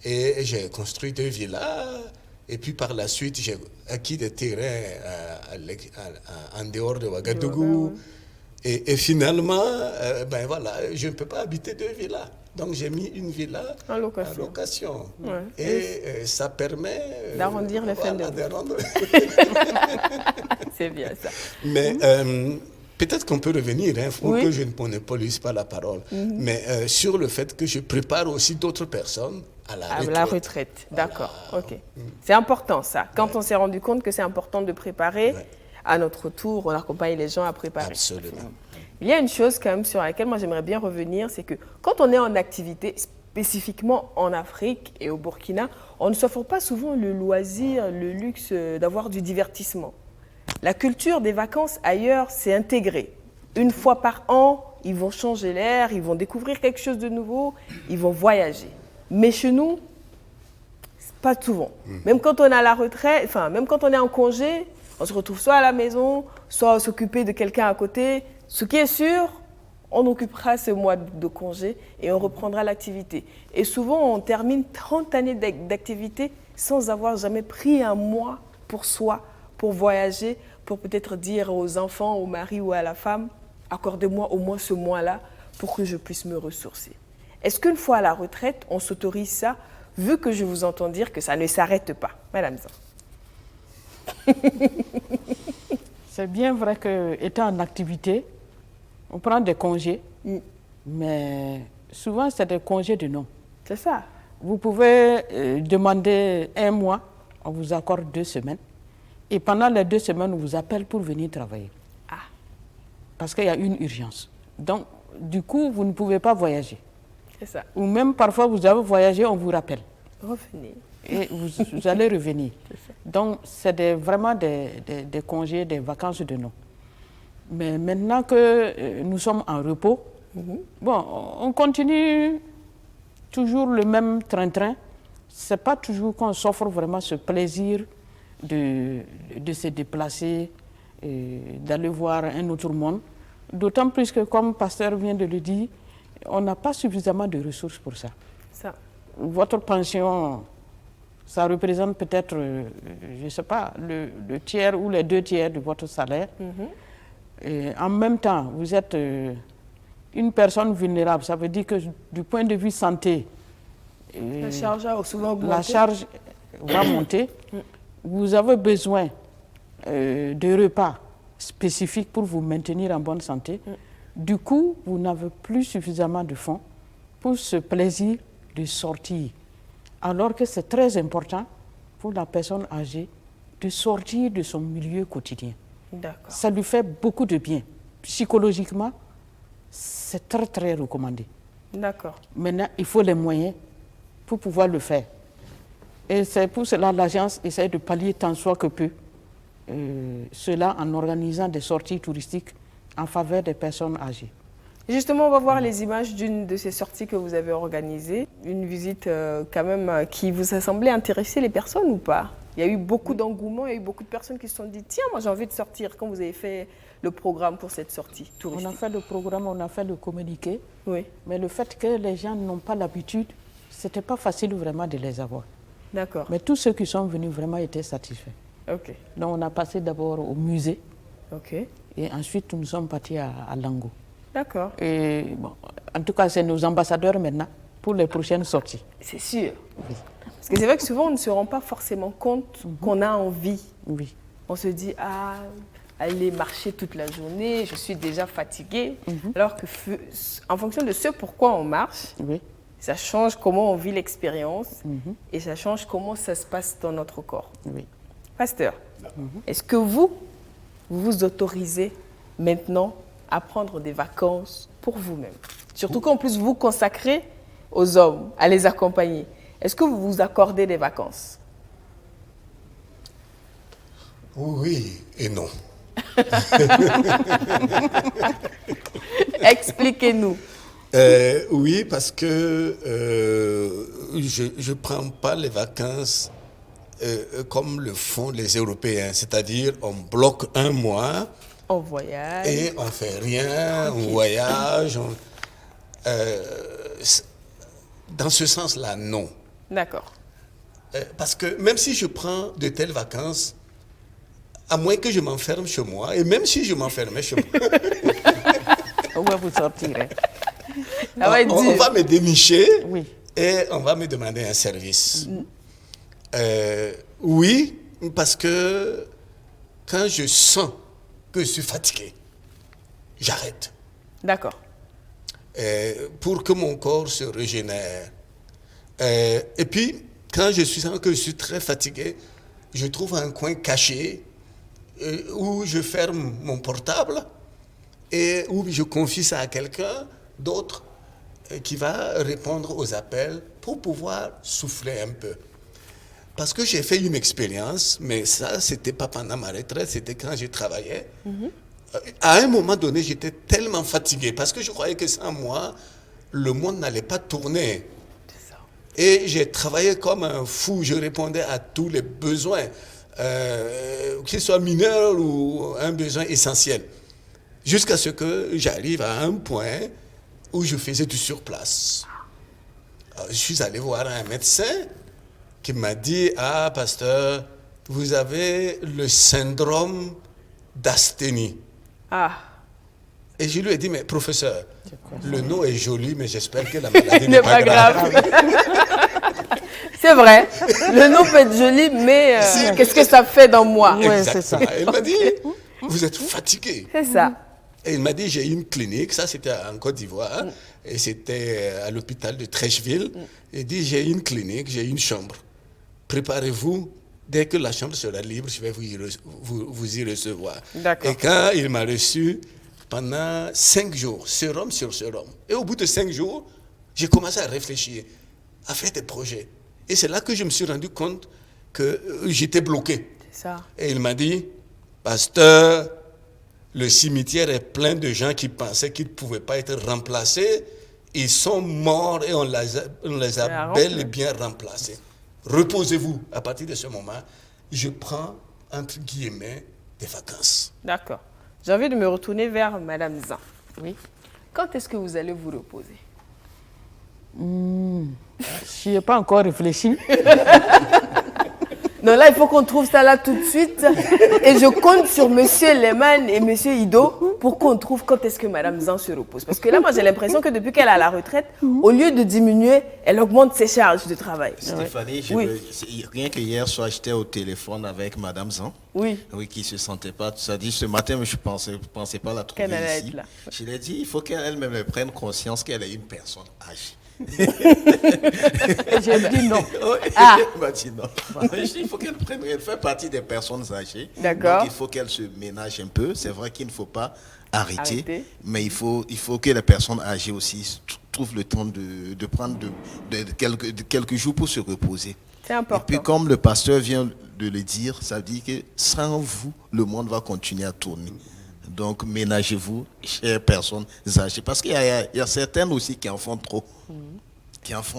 et j'ai construit 2 villas. Et puis par la suite, j'ai acquis des terrains en dehors de Ouagadougou. Et finalement, voilà, je ne peux pas habiter 2 villas. Donc j'ai mis une villa en location. Ouais. Et ça permet d'arrondir les fins de mois. C'est bien ça. Mais peut-être qu'on peut revenir, pour que je ne monopolise pas la parole, mais sur le fait que je prépare aussi d'autres personnes à la retraite. D'accord, ok. C'est important ça. Quand on s'est rendu compte que c'est important de préparer, à notre tour, on accompagne les gens à préparer. Absolument. Il y a une chose quand même sur laquelle moi j'aimerais bien revenir, c'est que quand on est en activité, spécifiquement en Afrique et au Burkina, on ne s'offre pas souvent le loisir, le luxe d'avoir du divertissement. La culture des vacances ailleurs, c'est intégré. Une fois par an, ils vont changer l'air, ils vont découvrir quelque chose de nouveau, ils vont voyager. Mais chez nous, pas souvent. Même quand on est à la retraite, même quand on est en congé, on se retrouve soit à la maison, soit à s'occuper de quelqu'un à côté. Ce qui est sûr, on occupera ce mois de congé et on reprendra l'activité. Et souvent, on termine 30 années d'activité sans avoir jamais pris un mois pour soi, pour voyager, pour peut-être dire aux enfants, au mari ou à la femme, accordez-moi au moins ce mois-là pour que je puisse me ressourcer. Est-ce qu'une fois à la retraite, on s'autorise ça, vu que je vous entends dire que ça ne s'arrête pas, Madame Zan? C'est bien vrai qu'étant en activité, on prend des congés, mais souvent c'est des congés de nom. C'est ça. Vous pouvez demander 1 mois, on vous accorde 2 semaines, et pendant les 2 semaines, on vous appelle pour venir travailler. Parce qu'il y a une urgence. Donc, du coup, vous ne pouvez pas voyager. C'est ça. Ou même parfois, vous avez voyagé, on vous rappelle. Revenez. Et vous allez revenir. Donc, c'est vraiment des congés, des vacances de nom. Mais maintenant que nous sommes en repos, on continue toujours le même train-train. Ce n'est pas toujours qu'on s'offre vraiment ce plaisir de se déplacer, d'aller voir un autre monde. D'autant plus que, comme Pasteur vient de le dire, on n'a pas suffisamment de ressources pour ça. Votre pension, ça représente peut-être, je ne sais pas, le tiers ou les 2 tiers de votre salaire. Et en même temps, vous êtes une personne vulnérable. Ça veut dire que du point de vue santé, La charge a souvent augmenté. la charge va monter. Vous avez besoin de repas spécifiques pour vous maintenir en bonne santé. Du coup, vous n'avez plus suffisamment de fonds pour ce plaisir de sortir. Alors que c'est très important pour la personne âgée de sortir de son milieu quotidien. D'accord. Ça lui fait beaucoup de bien. Psychologiquement, c'est très, très recommandé. D'accord. Maintenant, il faut les moyens pour pouvoir le faire. Et c'est pour cela que l'agence essaie de pallier tant soit que peu cela en organisant des sorties touristiques en faveur des personnes âgées. Justement, on va voir les images d'une de ces sorties que vous avez organisées. Une visite quand même qui vous a semblé intéresser les personnes ou pas? Il y a eu beaucoup d'engouement, il y a eu beaucoup de personnes qui se sont dit « Tiens, moi j'ai envie de sortir » quand vous avez fait le programme pour cette sortie touristique. On a fait le programme, on a fait le communiqué. Oui. Mais le fait que les gens n'ont pas l'habitude, ce n'était pas facile vraiment de les avoir. D'accord. Mais tous ceux qui sont venus vraiment étaient satisfaits. Ok. Donc on a passé d'abord au musée. Ok. Et ensuite nous sommes partis à Lango. D'accord. Et bon, en tout cas, c'est nos ambassadeurs maintenant pour les prochaines sorties. C'est sûr. Oui. Parce que c'est vrai que souvent on ne se rend pas forcément compte qu'on a envie. Oui. On se dit, ah, aller marcher toute la journée, je suis déjà fatiguée. Alors que en fonction de ce pourquoi on marche, oui. Ça change comment on vit l'expérience et ça change comment ça se passe dans notre corps. Oui. Pasteur, est-ce que vous vous autorisez maintenant à prendre des vacances pour vous-même? Surtout qu'en plus vous consacrez aux hommes, à les accompagner. Est-ce que vous vous accordez des vacances? Oui et non. Expliquez-nous. Oui, parce que je ne prends pas les vacances comme le font les Européens. C'est-à-dire, on bloque un mois. On voyage. Et on ne fait rien, on voyage. Dans ce sens-là, non. D'accord. Parce que même si je prends de telles vacances, à moins que je m'enferme chez moi, et même si je m'enfermais chez moi, on va vous sortir. On va me dénicher oui. Et on va me demander un service. Oui, parce que quand je sens que je suis fatigué, j'arrête. D'accord. Pour que mon corps se régénère. Et puis, quand je sens que je suis très fatigué, je trouve un coin caché où je ferme mon portable et où je confie ça à quelqu'un d'autre qui va répondre aux appels pour pouvoir souffler un peu. Parce que j'ai fait une expérience, mais ça, c'était pas pendant ma retraite, c'était quand je travaillais. À un moment donné, j'étais tellement fatigué parce que je croyais que sans moi, le monde n'allait pas tourner. Et j'ai travaillé comme un fou, je répondais à tous les besoins, qu'ils soient mineurs ou un besoin essentiel. Jusqu'à ce que j'arrive à un point où je faisais du surplace. Alors, je suis allé voir un médecin qui m'a dit « Ah, pasteur, vous avez le syndrome d'asthénie. » Ah. Et je lui ai dit « Mais professeur, le nom est joli, mais j'espère que la maladie n'est pas grave. » C'est vrai, le nom peut être joli, mais qu'est-ce que ça fait dans moi? Exactement. Il m'a dit « Vous êtes fatigué. » C'est ça. Et il m'a dit, j'ai une clinique, ça c'était en Côte d'Ivoire, et c'était à l'hôpital de Trècheville. Il dit, j'ai une clinique, j'ai une chambre. Préparez-vous, dès que la chambre sera libre, je vais vous y recevoir. Et quand il m'a reçu, pendant 5 jours, sérum sur sérum. Et au bout de 5 jours, j'ai commencé à réfléchir, à faire des projets. Et c'est là que je me suis rendu compte que j'étais bloqué. C'est ça. Et il m'a dit, pasteur, le cimetière est plein de gens qui pensaient qu'ils ne pouvaient pas être remplacés. Ils sont morts et on les a bel et bien remplacés. Reposez-vous. À partir de ce moment, je prends, entre guillemets, des vacances. D'accord. J'ai envie de me retourner vers Madame Zan. Oui. Quand est-ce que vous allez vous reposer? Je n'y ai pas encore réfléchi. Donc là, il faut qu'on trouve ça là tout de suite. Et je compte sur Monsieur Lehmann et Monsieur Ido pour qu'on trouve quand est-ce que Madame Zan se repose. Parce que là, moi, j'ai l'impression que depuis qu'elle est à la retraite, au lieu de diminuer, elle augmente ses charges de travail. Stéphanie, rien que hier soir, j'étais au téléphone avec Madame Zan. Oui. Oui, qui ne se sentait pas. Ça dit, ce matin, je ne pensais pas la trouver Qu'elle allait ici. être là. Je lui ai dit, il faut qu'elle-même prenne conscience qu'elle est une personne âgée. J'ai dit non. Ah. Elle m'a dit non. Je dis, il faut qu'elle prenne, elle fait partie des personnes âgées. D'accord. Donc il faut qu'elle se ménage un peu. C'est vrai qu'il ne faut pas arrêter, mais il faut que les personnes âgées aussi trouvent le temps de prendre quelques jours pour se reposer. C'est important. Et puis comme le pasteur vient de le dire, ça dit que sans vous, le monde va continuer à tourner. Donc ménagez-vous, chères personnes âgées, parce qu'il y a certaines aussi qui en font trop.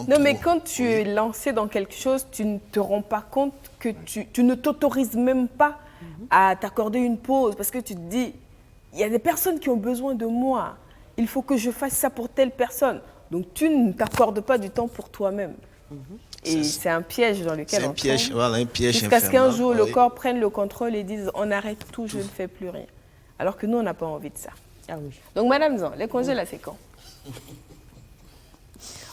Non, mais quand tu es lancé dans quelque chose, tu ne te rends pas compte que tu ne t'autorises même pas à t'accorder une pause, parce que tu te dis, il y a des personnes qui ont besoin de moi, il faut que je fasse ça pour telle personne. Donc tu ne t'accordes pas du temps pour toi-même. Et c'est un piège dans lequel on tombe. Voilà, un piège jusqu'à ce qu'un jour, le corps prenne le contrôle et dise, on arrête tout, je ne fais plus rien. Alors que nous, on n'a pas envie de ça. Ah oui. Donc, Madame Zan, les congés, là, c'est quand?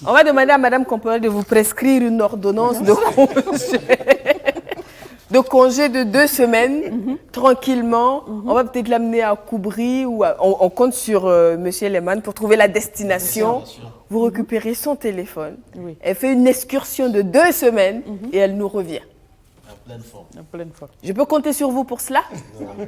On va demander à Madame Comporel de vous prescrire une ordonnance de congé de 2 semaines, tranquillement. On va peut-être l'amener à Koubri ou on compte sur Monsieur Lehmann pour trouver la destination. Vous récupérez son téléphone. Oui. Elle fait une excursion de 2 semaines et elle nous revient. En pleine forme. Je peux compter sur vous pour cela?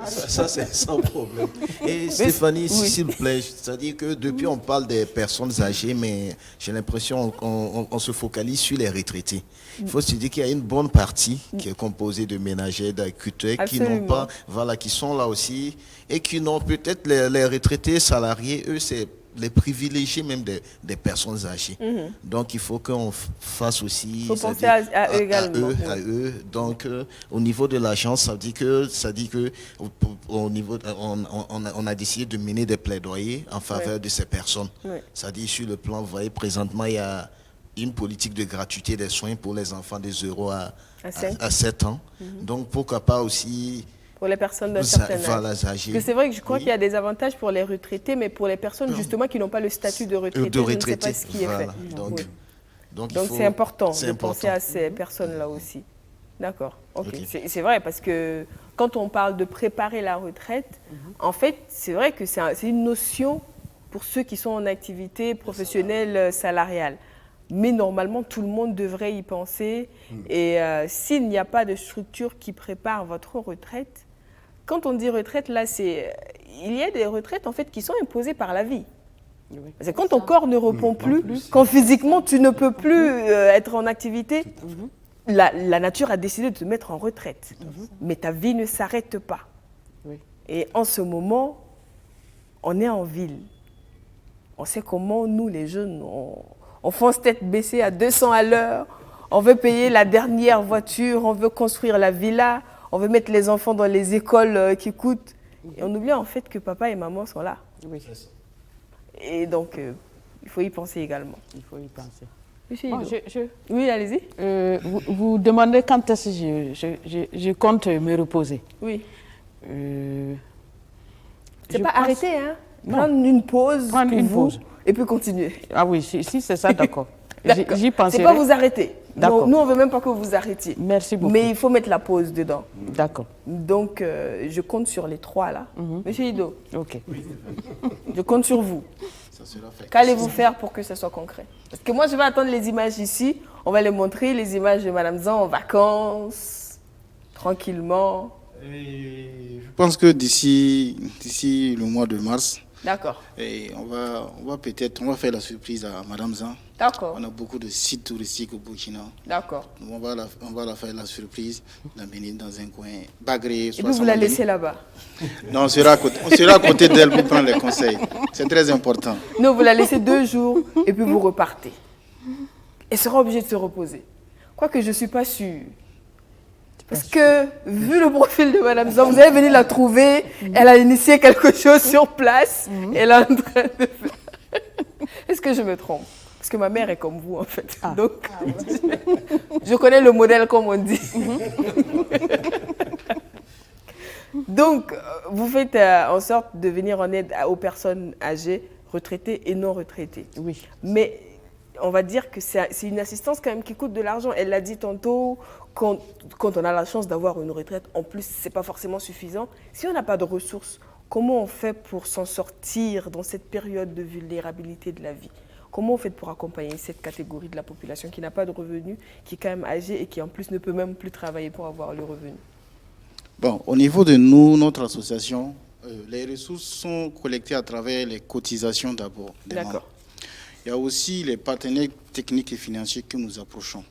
Ça, c'est sans problème. Et Stéphanie, s'il vous plaît, c'est-à-dire que depuis on parle des personnes âgées, mais j'ai l'impression qu'on se focalise sur les retraités. Il faut se dire qu'il y a une bonne partie qui est composée de ménagères, d'agriculteurs qui n'ont pas, voilà, qui sont là aussi et qui n'ont peut-être les retraités salariés, eux, c'est les privilégiés même des personnes âgées. Donc il faut qu'on fasse aussi... Il faut penser à eux également. À eux. Donc au niveau de l'agence, ça dit que au niveau, on a décidé de mener des plaidoyers en faveur de ces personnes. Ça dit sur le plan, vous voyez, présentement, il y a une politique de gratuité des soins pour les enfants de 0 à 7 ans. Donc pourquoi pas aussi... Pour les personnes d'un certain âge. Parce que c'est vrai que je crois qu'il y a des avantages pour les retraités, mais pour les personnes justement qui n'ont pas le statut de retraité, je ne sais pas ce qui est fait. Donc c'est important de penser à ces personnes-là aussi. D'accord. Okay. C'est vrai, parce que quand on parle de préparer la retraite, en fait, c'est vrai que c'est une notion pour ceux qui sont en activité professionnelle salariale. Mais normalement, tout le monde devrait y penser. Et s'il n'y a pas de structure qui prépare votre retraite, quand on dit retraite, là, il y a des retraites en fait qui sont imposées par la vie. C'est quand ton corps ne répond plus, quand physiquement tu ne peux plus être en activité, la nature a décidé de te mettre en retraite. Mais ta vie ne s'arrête pas. Et en ce moment, on est en ville. On sait comment nous, les jeunes, on fonce tête baissée à 200 à l'heure. On veut payer la dernière voiture, on veut construire la villa, on veut mettre les enfants dans les écoles qui coûtent. Et on oublie en fait que papa et maman sont là. Oui. Et donc, il faut y penser également. Il faut y penser. Oui, allez-y. Vous demandez quand est-ce que je compte me reposer. Oui. C'est pas arrêter, hein? Prendre une pause et puis continuer. Ah oui, si c'est ça, d'accord. J'y penserai. C'est pas vous arrêter. Nous, on veut même pas que vous arrêtiez. Merci beaucoup. Mais il faut mettre la pause dedans. D'accord. Donc, je compte sur les 3 là. Monsieur Ido. Ok. Je compte sur vous. Qu'allez-vous faire pour que ce soit concret? Parce que moi, je vais attendre les images ici. On va les montrer, les images de Madame Zan en vacances, tranquillement. Je pense que d'ici le mois de mars, d'accord. Et on va faire la surprise à Madame Zan. D'accord. On a beaucoup de sites touristiques au Burkina. D'accord. On va la faire la surprise, l'amener dans un coin Bagré. Et puis vous la laissez là-bas? Non, on sera à côté d'elle pour prendre les conseils. C'est très important. Non, vous la laissez 2 jours et puis vous repartez. Elle sera obligée de se reposer. Quoique je ne suis pas sûre. Parce que, vu le profil de Madame Zan, vous allez venir la trouver, elle a initié quelque chose sur place, elle est en train de faire... Est-ce que je me trompe? Parce que ma mère est comme vous, en fait. Donc, je connais le modèle, comme on dit. Donc, vous faites en sorte de venir en aide aux personnes âgées, retraitées et non retraitées. Oui. Mais on va dire que c'est une assistance quand même qui coûte de l'argent. Elle l'a dit tantôt, quand on a la chance d'avoir une retraite, en plus, ce n'est pas forcément suffisant. Si on n'a pas de ressources, comment on fait pour s'en sortir dans cette période de vulnérabilité de la vie? Comment on fait pour accompagner cette catégorie de la population qui n'a pas de revenus, qui est quand même âgée et qui en plus ne peut même plus travailler pour avoir le revenu? Bon, au niveau de nous, notre association, les ressources sont collectées à travers les cotisations d'abord. D'accord. Il y a aussi les partenaires techniques et financiers que nous approchons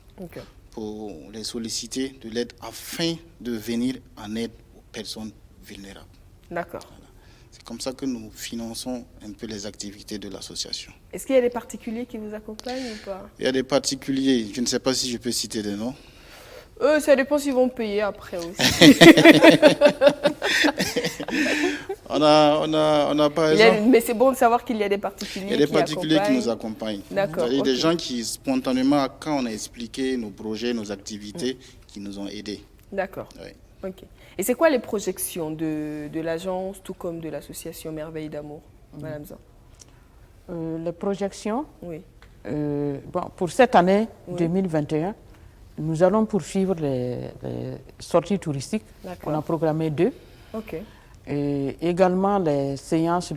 pour les solliciter de l'aide afin de venir en aide aux personnes vulnérables. D'accord. Voilà. C'est comme ça que nous finançons un peu les activités de l'association. Est-ce qu'il y a des particuliers qui vous accompagnent ou pas? Il y a des particuliers, je ne sais pas si je peux citer des noms. Ça dépend s'ils vont payer après aussi. on a par exemple... Mais c'est bon de savoir qu'il y a des particuliers qui Il y a des particuliers qui nous accompagnent. D'accord. C'est-à-dire des gens qui, spontanément, quand on a expliqué nos projets, nos activités, qui nous ont aidés. D'accord. Oui. Ok. Et c'est quoi les projections de l'agence, tout comme de l'association Merveille d'amour, Madame Zan? Les projections, oui. Pour cette année 2021, nous allons poursuivre les sorties touristiques. On a programmé 2. Ok. Et également les séances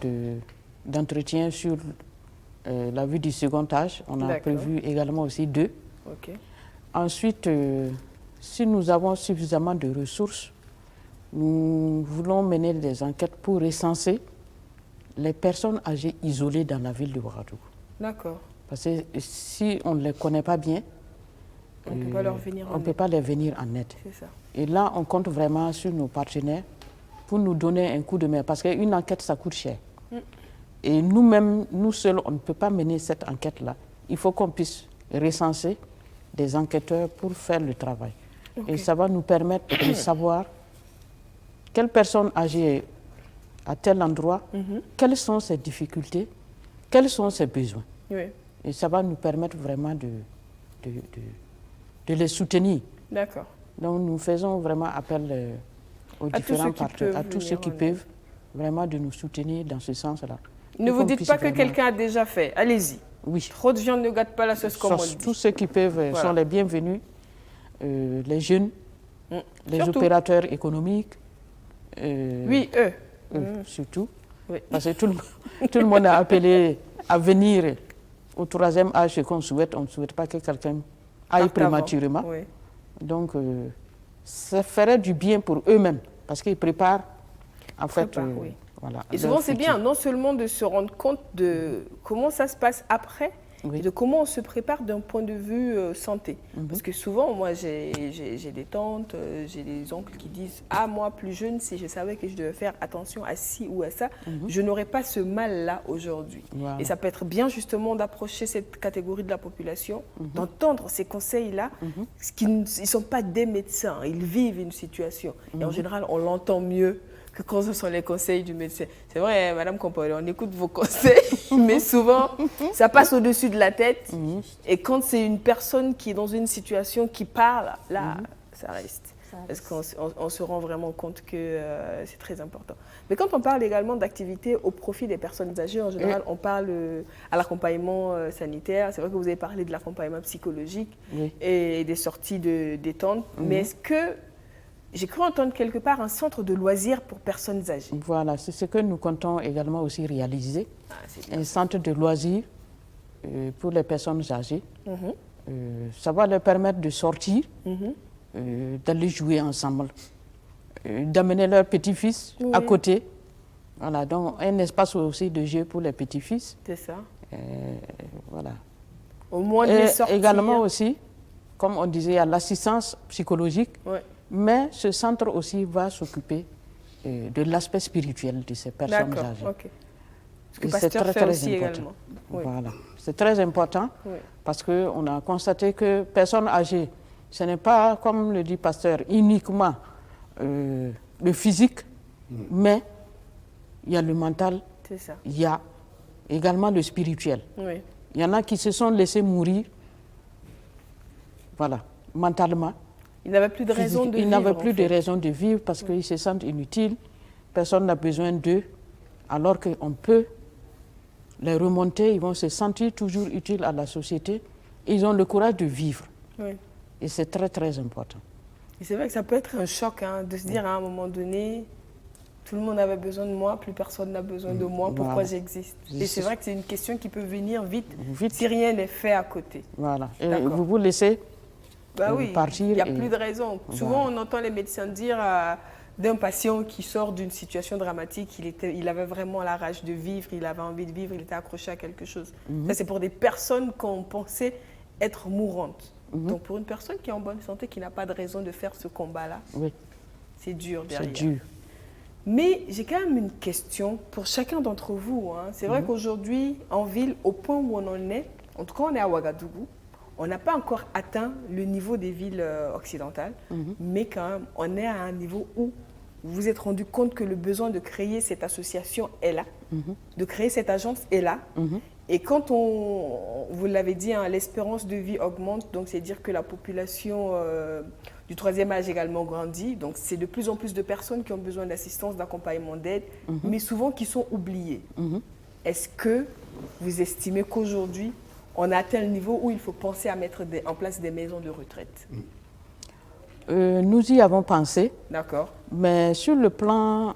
d'entretien sur la vue du second âge. On a prévu également aussi 2. Ok. Ensuite, si nous avons suffisamment de ressources, nous voulons mener des enquêtes pour recenser les personnes âgées isolées dans la ville de Ouagadougou. D'accord. Parce que si on ne les connaît pas bien, on ne peut pas leur venir en aide. On ne peut pas les venir en aide. C'est ça. Et là, on compte vraiment sur nos partenaires pour nous donner un coup de main. Parce qu'une enquête, ça coûte cher. Et nous-mêmes, nous seuls, on ne peut pas mener cette enquête-là. Il faut qu'on puisse recenser des enquêteurs pour faire le travail. Et ça va nous permettre de savoir quelle personne âgée est à tel endroit, quelles sont ses difficultés, quels sont ses besoins. Oui. Et ça va nous permettre vraiment de les soutenir. D'accord. Donc nous faisons vraiment appel aux différents partenaires, à tous ceux qui peuvent vraiment de nous soutenir dans ce sens-là. Ne vous dites pas que quelqu'un a déjà fait. Allez-y. Oui. Trop de viande ne gâte pas la sauce, comme on dit. Tous ceux qui peuvent sont les bienvenus. Les jeunes, les opérateurs économiques. Oui, eux. Surtout. Oui. Parce que tout le monde a appelé à venir au 3e âge, ce qu'on souhaite. On ne souhaite pas que quelqu'un aille prématurément. Oui. Donc, ça ferait du bien pour eux-mêmes, parce qu'ils préparent, en fait, oui. Voilà, et souvent, c'est bien, non seulement de se rendre compte de comment ça se passe après, et de comment on se prépare d'un point de vue santé. Parce que souvent, moi, j'ai des tantes, j'ai des oncles qui disent « Ah, moi, plus jeune, si je savais que je devais faire attention à ci ou à ça, je n'aurais pas ce mal-là aujourd'hui. Voilà. » Et ça peut être bien, justement, d'approcher cette catégorie de la population, d'entendre ces conseils-là, parce qu'ils ne sont pas des médecins, ils vivent une situation. Et en général, on l'entend mieux que quand ce sont les conseils du médecin. C'est vrai, Madame Compaoré, on écoute vos conseils, mais souvent, ça passe au-dessus de la tête. Et quand c'est une personne qui est dans une situation qui parle, là, ça reste. Parce qu'on se rend vraiment compte que c'est très important. Mais quand on parle également d'activités au profit des personnes âgées, en général, on parle à l'accompagnement sanitaire. C'est vrai que vous avez parlé de l'accompagnement psychologique et des sorties de détente. Mais est-ce que j'ai cru entendre quelque part un centre de loisirs pour personnes âgées? Voilà, c'est ce que nous comptons également aussi réaliser. Un centre de loisirs pour les personnes âgées. Ça va leur permettre de sortir, d'aller jouer ensemble, d'amener leurs petits-fils à côté. Voilà, donc un espace aussi de jeu pour les petits-fils. C'est ça. Voilà. Au moins de les sortir. Également aussi, comme on disait, à l'assistance psychologique. Mais ce centre aussi va s'occuper de l'aspect spirituel de ces personnes âgées. Ok. C'est très aussi important. Également. Voilà. C'est très important parce qu'on a constaté que personnes âgées, ce n'est pas, comme le dit Pasteur, uniquement le physique, mais il y a le mental, il y a également le spirituel. Il y en a qui se sont laissés mourir, voilà, mentalement. Ils n'avaient plus de raison de vivre. Ils n'avaient plus de raison de vivre parce qu'ils se sentent inutiles. Personne n'a besoin d'eux. Alors qu'on peut les remonter, ils vont se sentir toujours utiles à la société. Ils ont le courage de vivre. Oui. Et c'est très, très important. Et c'est vrai que ça peut être un choc de se dire à un moment donné, tout le monde avait besoin de moi, plus personne n'a besoin de moi, pourquoi Voilà. j'existe? Et c'est vrai que c'est une question qui peut venir vite, Vite. si rien n'est fait à côté. Voilà. Et D'accord. vous vous laissez Oui, partir. il n'y a et- plus de raison. Souvent, on entend les médecins dire d'un patient qui sort d'une situation dramatique, il avait vraiment la rage de vivre, il avait envie de vivre, il était accroché à quelque chose. Ça, c'est pour des personnes qu'on pensait être mourantes. Donc, pour une personne qui est en bonne santé, qui n'a pas de raison de faire ce combat-là, Oui, c'est dur derrière. c'est dur. Mais j'ai quand même une question pour chacun d'entre vous. C'est vrai qu'aujourd'hui, en ville, au point où on en est, en tout cas on est à Ouagadougou, on n'a pas encore atteint le niveau des villes occidentales, mais quand même, on est à un niveau où vous vous êtes rendu compte que le besoin de créer cette association est là, de créer cette agence est là. Et quand vous l'avez dit, l'espérance de vie augmente, donc c'est dire que la population du troisième âge également grandit. Donc c'est de plus en plus de personnes qui ont besoin d'assistance, d'accompagnement, d'aide, mais souvent qui sont oubliées. Est-ce que vous estimez qu'aujourd'hui, on a atteint le niveau où il faut penser à mettre en place des maisons de retraite? Nous y avons pensé, D'accord. mais sur le plan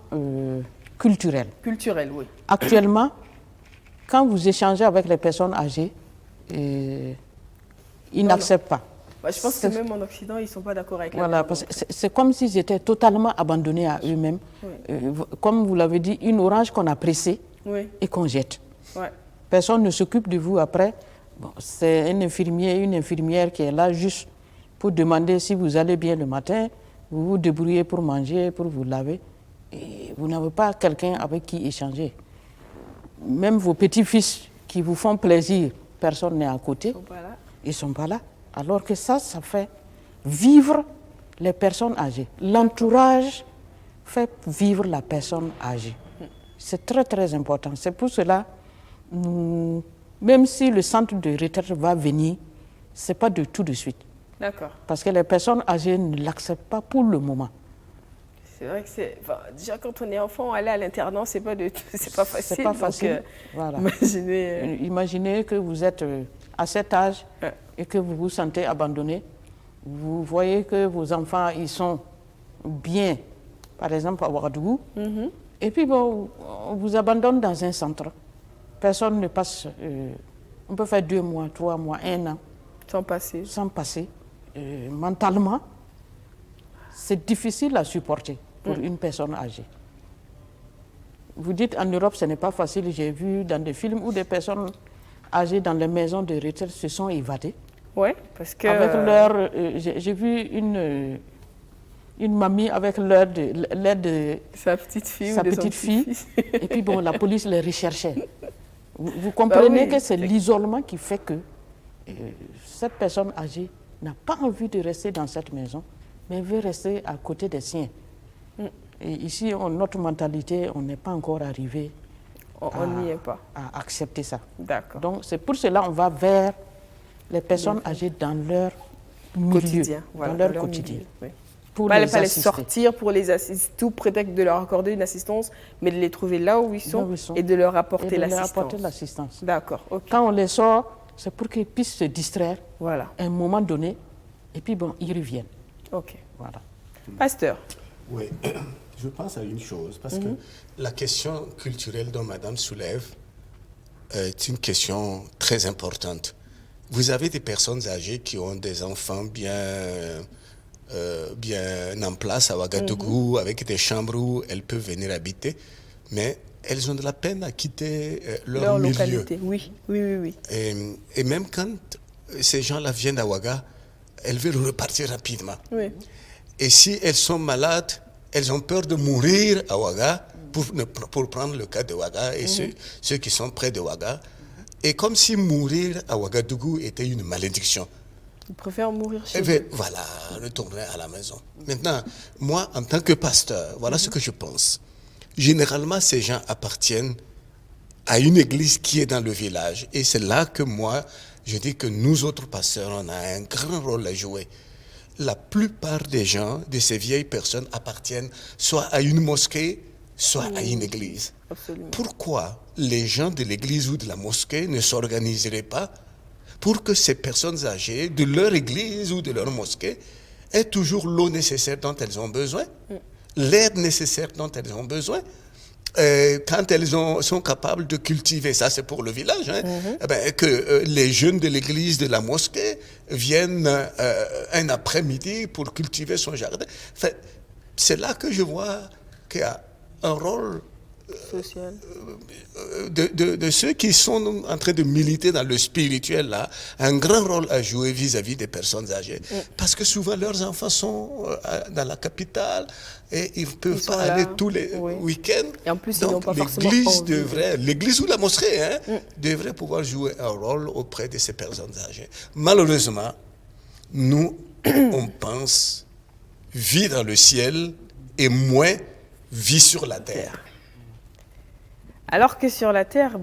culturel. Culturel, oui. Actuellement, quand vous échangez avec les personnes âgées, ils n'acceptent pas. Je pense que même en Occident, ils ne sont pas d'accord avec Voilà, parce que c'est comme s'ils étaient totalement abandonnés à eux-mêmes. Oui. Comme vous l'avez dit, une orange qu'on a pressée Oui. et qu'on jette. Ouais. Personne ne s'occupe de vous après. Bon, c'est un infirmier, une infirmière qui est là juste pour demander si vous allez bien le matin, vous vous débrouillez pour manger, pour vous laver. Et vous n'avez pas quelqu'un avec qui échanger. Même vos petits-fils qui vous font plaisir, personne n'est à côté. Ils ne sont pas là. Ils ne sont pas là. Alors que ça fait vivre les personnes âgées. L'entourage fait vivre la personne âgée. C'est très, très important. C'est pour cela, même si le centre de retraite va venir, ce n'est pas de tout de suite. D'accord. Parce que les personnes âgées ne l'acceptent pas pour le moment. C'est vrai que déjà quand on est enfant, aller à l'internat, c'est pas facile. C'est pas facile. Donc, Voilà. imaginez, Imaginez que vous êtes à cet âge et que vous vous sentez abandonné. Vous voyez que vos enfants, ils sont bien, par exemple à Ouagadougou. Et puis bon, on vous abandonne dans un centre. Personne ne passe. On peut faire 2 mois, 3 mois, 1 an. Sans passer. Sans passer. Mentalement, c'est difficile à supporter pour une personne âgée. Vous dites en Europe, ce n'est pas facile. J'ai vu dans des films où des personnes âgées dans les maisons de retraite se sont évadées. Oui, parce que... Avec leur... j'ai vu une mamie avec l'aide de sa petite fille sa ou de son petite fille. petit-fils. Et puis bon, la police les recherchait. Vous comprenez oui. que c'est l'isolement qui fait que cette personne âgée n'a pas envie de rester dans cette maison, mais veut rester à côté des siens. Et ici, notre mentalité, on n'est pas encore arrivé On n'y est pas. à accepter ça. D'accord. Donc c'est pour cela qu'on va vers les personnes âgées dans leur Quotidien. milieu, Voilà, dans leur dans quotidien. milieu, oui. Pour Pas les les assister. sortir pour les assister, tout prétexte de leur accorder une assistance, mais de les trouver là où ils sont, et de leur apporter Et de leur l'assistance. apporter l'assistance. D'accord, ok. Quand on les sort, c'est pour qu'ils puissent se distraire Voilà, à un moment donné, et puis bon, ils reviennent. ok. Voilà. Pasteur. Oui, je pense à une chose, parce que la question culturelle dont Madame soulève est une question très importante. Vous avez des personnes âgées qui ont des enfants bien en place à Ouagadougou, avec des chambres où elles peuvent venir habiter, mais elles ont de la peine à quitter leur milieu. Localité, oui. Et même quand ces gens-là viennent à Ouaga, elles veulent repartir rapidement. Oui. Et si elles sont malades, elles ont peur de mourir à Ouaga, pour prendre le cas de Ouaga et ceux qui sont près de Ouaga. Et comme si mourir à Ouagadougou était une malédiction. Ils préfèrent mourir chez Eh bien, eux. voilà, retourner à la maison. Maintenant, moi, en tant que pasteur, voilà ce que je pense. Généralement, ces gens appartiennent à une église qui est dans le village. Et c'est là que moi, je dis que nous autres pasteurs, on a un grand rôle à jouer. La plupart des gens, de ces vieilles personnes, appartiennent soit à une mosquée, soit à une église. Absolument. Pourquoi les gens de l'église ou de la mosquée ne s'organiseraient pas pour que ces personnes âgées de leur église ou de leur mosquée aient toujours l'eau nécessaire dont elles ont besoin, l'air nécessaire dont elles ont besoin, quand elles sont capables de cultiver, ça c'est pour le village, hein, eh ben, que les jeunes de l'église, de la mosquée viennent un après-midi pour cultiver son jardin. Enfin, c'est là que je vois qu'il y a un rôle Social. de ceux qui sont en train de militer dans le spirituel, là, un grand rôle à jouer vis-à-vis des personnes âgées. Parce que souvent, leurs enfants sont dans la capitale et ils ne peuvent pas aller tous les week-ends. Et en plus, donc, ils n'ont pas forcément l'église ou la mosquée devrait pouvoir jouer un rôle auprès de ces personnes âgées. Malheureusement, nous, on pense vie dans le ciel et moins vie sur la terre. Alors que sur la terre,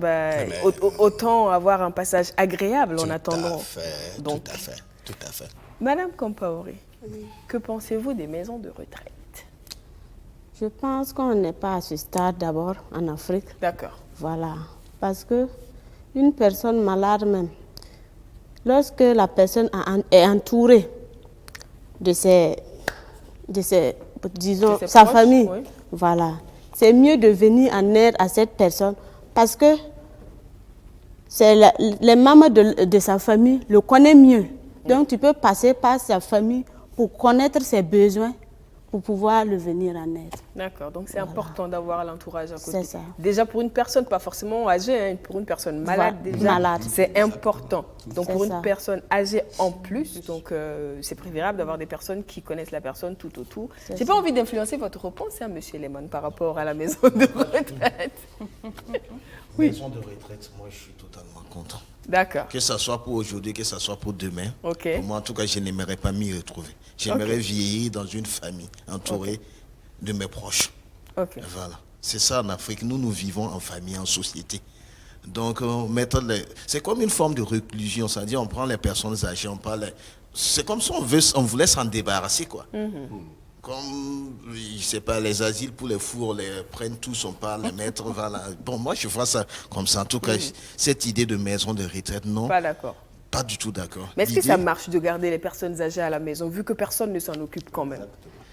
autant avoir un passage agréable en attendant. Tout à fait. Madame Compaoré, que pensez-vous des maisons de retraite? Je pense qu'on n'est pas à ce stade d'abord en Afrique. D'accord. Voilà. Parce que une personne malade même, lorsque la personne est entourée de disons, sa proches, famille, oui. Voilà. C'est mieux de venir en aide à cette personne parce que les membres de sa famille le connaissent mieux. Donc, tu peux passer par sa famille pour connaître ses besoins, pour pouvoir le venir en aide. D'accord, donc c'est important d'avoir l'entourage à côté. C'est ça. Déjà pour une personne, pas forcément âgée, hein, pour une personne malade déjà, c'est important. Donc pour une personne âgée en plus, donc c'est préférable d'avoir des personnes qui connaissent la personne tout autour. J'ai pas envie d'influencer votre réponse, hein, Monsieur Lehmann, par rapport à la maison de retraite. Oui. Maison de retraite, moi je suis totalement content. D'accord. Que ce soit pour aujourd'hui, que ce soit pour demain. Okay. Pour moi, en tout cas, je n'aimerais pas m'y retrouver. J'aimerais vieillir dans une famille entourée de mes proches. Voilà. C'est ça en Afrique. Nous vivons en famille, en société. Donc, c'est comme une forme de reclusion. C'est-à-dire, on prend les personnes âgées, c'est comme si on voulait s'en débarrasser, quoi. Comme, je sais pas, les asiles pour les fous, on les prennent tous, on part les mettre, voilà. Bon, moi, je vois ça comme ça. En tout cas, cette idée de maison de retraite, non. Pas d'accord. Pas du tout d'accord. Mais est-ce que ça marche de garder les personnes âgées à la maison, vu que personne ne s'en occupe quand même?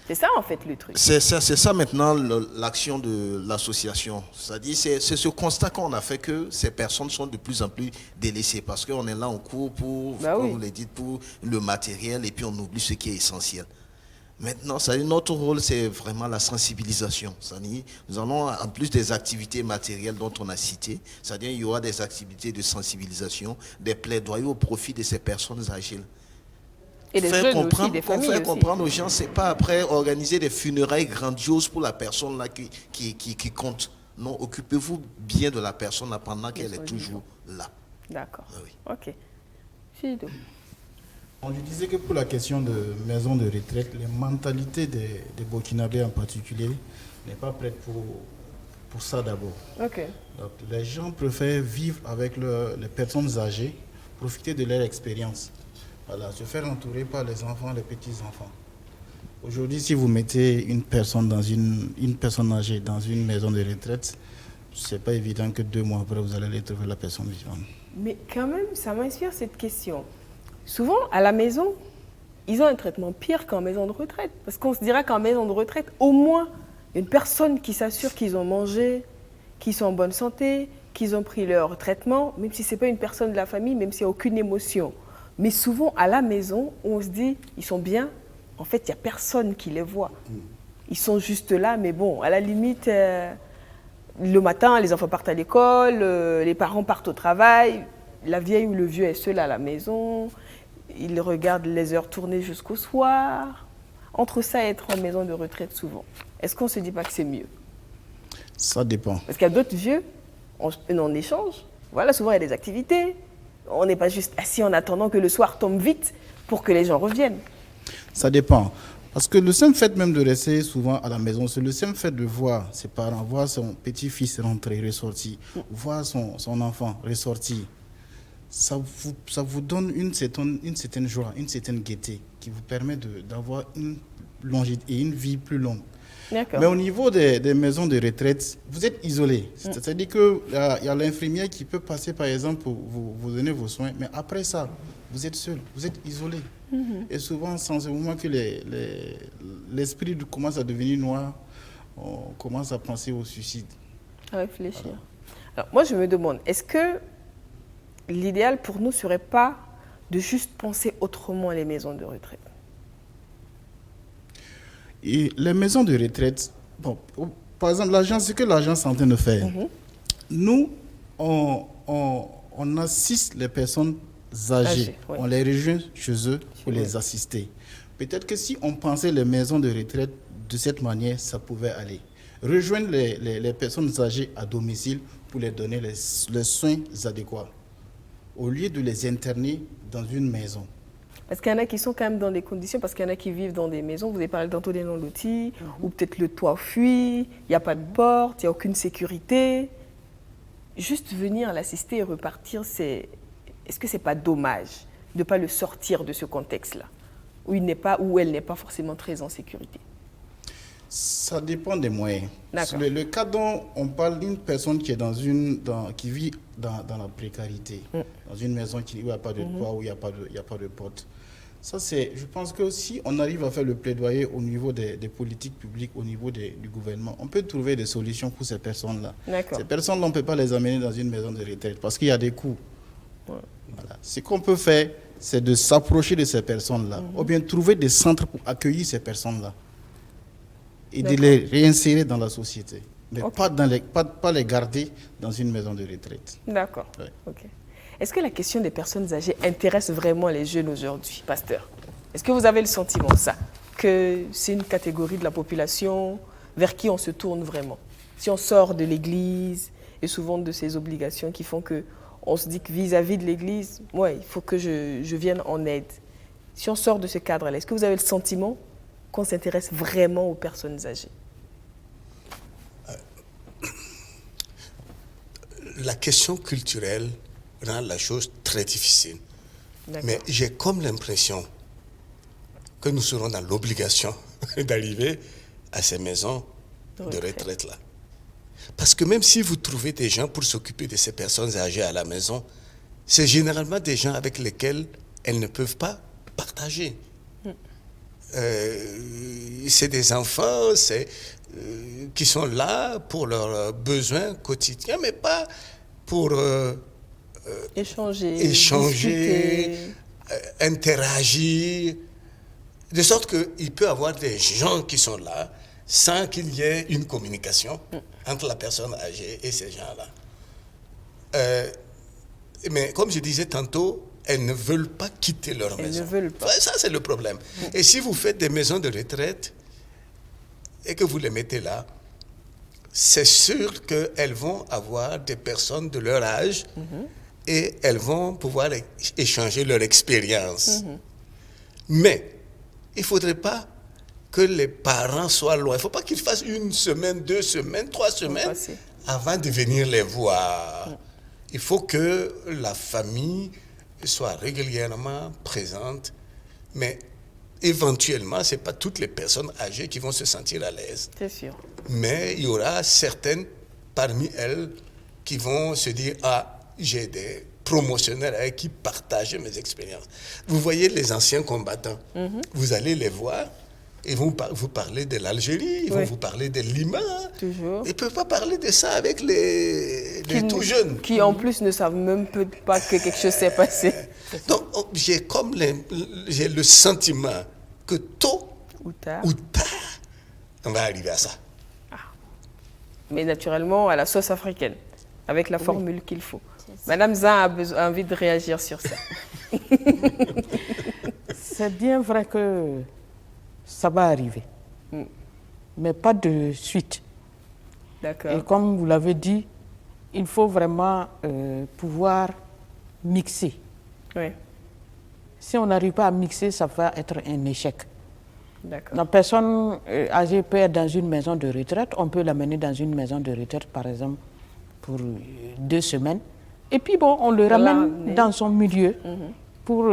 C'est ça, en fait, le truc. C'est ça maintenant, l'action de l'association. C'est-à-dire, c'est ce constat qu'on a fait que ces personnes sont de plus en plus délaissées, parce qu'on est là en cours pour, comme vous l'avez dit, pour le matériel, et puis on oublie ce qui est essentiel. Maintenant, notre rôle, c'est vraiment la sensibilisation. Nous allons, en plus des activités matérielles dont on a cité, c'est-à-dire il y aura des activités de sensibilisation, des plaidoyers au profit de ces personnes âgées. Et des jeunes aussi, des familles faire comprendre aux gens, c'est pas après organiser des funérailles grandioses pour la personne là qui compte. Non, occupez-vous bien de la personne là pendant qu'elle est toujours là. D'accord. Oui. Ok. Fido. Je disais que pour la question de maison de retraite, les mentalités des Burkinabés en particulier n'est pas prête pour ça d'abord. Okay. Donc, les gens préfèrent vivre avec les personnes âgées, profiter de leur expérience. Voilà, se faire entourer par les enfants, les petits-enfants. Aujourd'hui, si vous mettez une personne âgée dans une maison de retraite, c'est pas évident que 2 mois après, vous allez retrouver la personne vivante. Mais quand même, ça m'inspire cette question. Souvent, à la maison, ils ont un traitement pire qu'en maison de retraite. Parce qu'on se dira qu'en maison de retraite, au moins, une personne qui s'assure qu'ils ont mangé, qu'ils sont en bonne santé, qu'ils ont pris leur traitement, même si ce n'est pas une personne de la famille, même s'il n'y a aucune émotion. Mais souvent, à la maison, on se dit, ils sont bien. En fait, il n'y a personne qui les voit. Ils sont juste là, mais bon, à la limite, le matin, les enfants partent à l'école, les parents partent au travail, la vieille ou le vieux est seul à la maison. Ils regardent les heures tourner jusqu'au soir. Entre ça et être en maison de retraite souvent, est-ce qu'on ne se dit pas que c'est mieux? Ça dépend. Parce qu'il y a d'autres vieux, on échange. Voilà, souvent il y a des activités. On n'est pas juste assis en attendant que le soir tombe vite pour que les gens reviennent. Ça dépend. Parce que le simple fait même de rester souvent à la maison, c'est le simple fait de voir ses parents, voir son petit-fils rentrer, ressortir, voir son enfant ressortir, ça vous donne une certaine joie, une certaine gaieté qui vous permet d'avoir une longévité et une vie plus longue. Mais au niveau des maisons de retraite, vous êtes isolé. C'est-à-dire qu'il y a l'infirmière qui peut passer, par exemple, pour vous donner vos soins, mais après ça, vous êtes seul, vous êtes isolé. Et souvent, c'est en ce moment que l'esprit commence à devenir noir, on commence à penser au suicide. À réfléchir. Voilà. Alors, moi, je me demande, est-ce que l'idéal pour nous ne serait pas de juste penser autrement les maisons de retraite? Et les maisons de retraite, bon, par exemple, ce que l'agence est en train de faire, nous, on assiste les personnes âgées. On les rejoint chez eux pour les assister. Peut-être que si on pensait les maisons de retraite de cette manière, ça pouvait aller. Rejoindre les personnes âgées à domicile pour les donner les soins adéquats, au lieu de les interner dans une maison. Parce qu'il y en a qui sont quand même dans des conditions, parce qu'il y en a qui vivent dans des maisons, vous avez parlé tantôt des non-lotis, ou peut-être le toit fuit, il n'y a pas de porte, il n'y a aucune sécurité. Juste venir l'assister et repartir, est-ce que ce n'est pas dommage de ne pas le sortir de ce contexte-là, où elle n'est pas forcément très en sécurité? Ça dépend des moyens. Le cas dont on parle d'une personne qui est qui vit dans la précarité, dans une maison où il n'y a pas de toit, où il n'y a pas de porte. Ça, je pense que si on arrive à faire le plaidoyer au niveau des politiques publiques, au niveau du gouvernement, on peut trouver des solutions pour ces personnes-là. Ces personnes-là, on ne peut pas les amener dans une maison de retraite parce qu'il y a des coûts. Voilà. Ce qu'on peut faire, c'est de s'approcher de ces personnes-là, ou bien trouver des centres pour accueillir ces personnes-là et de les réinsérer dans la société, mais pas les garder dans une maison de retraite. D'accord. Ok. Est-ce que la question des personnes âgées intéresse vraiment les jeunes aujourd'hui, pasteur? Est-ce que vous avez le sentiment, que c'est une catégorie de la population vers qui on se tourne vraiment? Si on sort de l'Église et souvent de ces obligations qui font qu'on se dit que vis-à-vis de l'Église, il faut que je vienne en aide. Si on sort de ce cadre-là, est-ce que vous avez le sentiment qu'on s'intéresse vraiment aux personnes âgées? La question culturelle rend la chose très difficile. Mais j'ai comme l'impression que nous serons dans l'obligation d'arriver à ces maisons de retraite-là. Parce que même si vous trouvez des gens pour s'occuper de ces personnes âgées à la maison, c'est généralement des gens avec lesquels elles ne peuvent pas partager. C'est des enfants qui sont là pour leurs besoins quotidiens, mais pas pour échanger, interagir, de sorte qu'il peut y avoir des gens qui sont là sans qu'il y ait une communication entre la personne âgée et ces gens-là. Mais comme je disais tantôt, elles ne veulent pas quitter leur maison. Elles ne veulent pas. Ça, c'est le problème. Et si vous faites des maisons de retraite et que vous les mettez là, c'est sûr qu'elles vont avoir des personnes de leur âge et elles vont pouvoir échanger leur expérience. Mais il ne faudrait pas que les parents soient loin. Il ne faut pas qu'ils fassent 1 semaine, 2 semaines, 3 semaines avant de venir les voir. Il faut que la famille soit régulièrement présente, mais éventuellement, ce n'est pas toutes les personnes âgées qui vont se sentir à l'aise. C'est sûr. Mais il y aura certaines parmi elles qui vont se dire « Ah, j'ai des promotionnaires avec qui partager mes expériences. » Vous voyez les anciens combattants, vous allez les voir, ils vont vous parler de l'Algérie, ils vont vous parler de Lima. Toujours. Ils ne peuvent pas parler de ça avec les tout jeunes. Qui en plus ne savent même pas que quelque chose s'est passé. Donc j'ai le sentiment que tôt ou tard, on va arriver à ça. Mais naturellement à la sauce africaine, avec la formule qu'il faut. Madame Zan a envie de réagir sur ça. C'est bien vrai que ça va arriver, mais pas de suite. D'accord. Et comme vous l'avez dit, il faut vraiment pouvoir mixer. Oui. Si on n'arrive pas à mixer, ça va être un échec. D'accord. La personne âgée peut être dans une maison de retraite. On peut l'amener dans une maison de retraite, par exemple, pour 2 semaines. Et puis, bon, on le ramène dans son milieu pour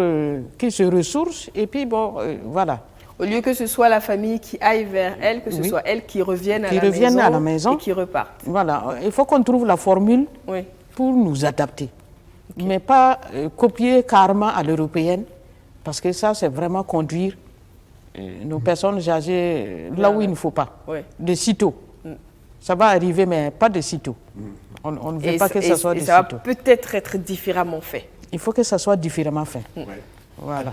qu'il se ressource. Et puis, bon, voilà. Au lieu que ce soit la famille qui aille vers elle, que ce soit elle qui revienne à la maison et qui reparte. Voilà, il faut qu'on trouve la formule pour nous adapter. Mais pas copier carrément à l'européenne, parce que ça, c'est vraiment conduire nos personnes âgées là où il ne faut pas, de sitôt. Ça va arriver, mais pas de sitôt. On ne veut pas que ça soit de sitôt. Ça va peut-être être différemment fait. Il faut que ça soit différemment fait. Voilà.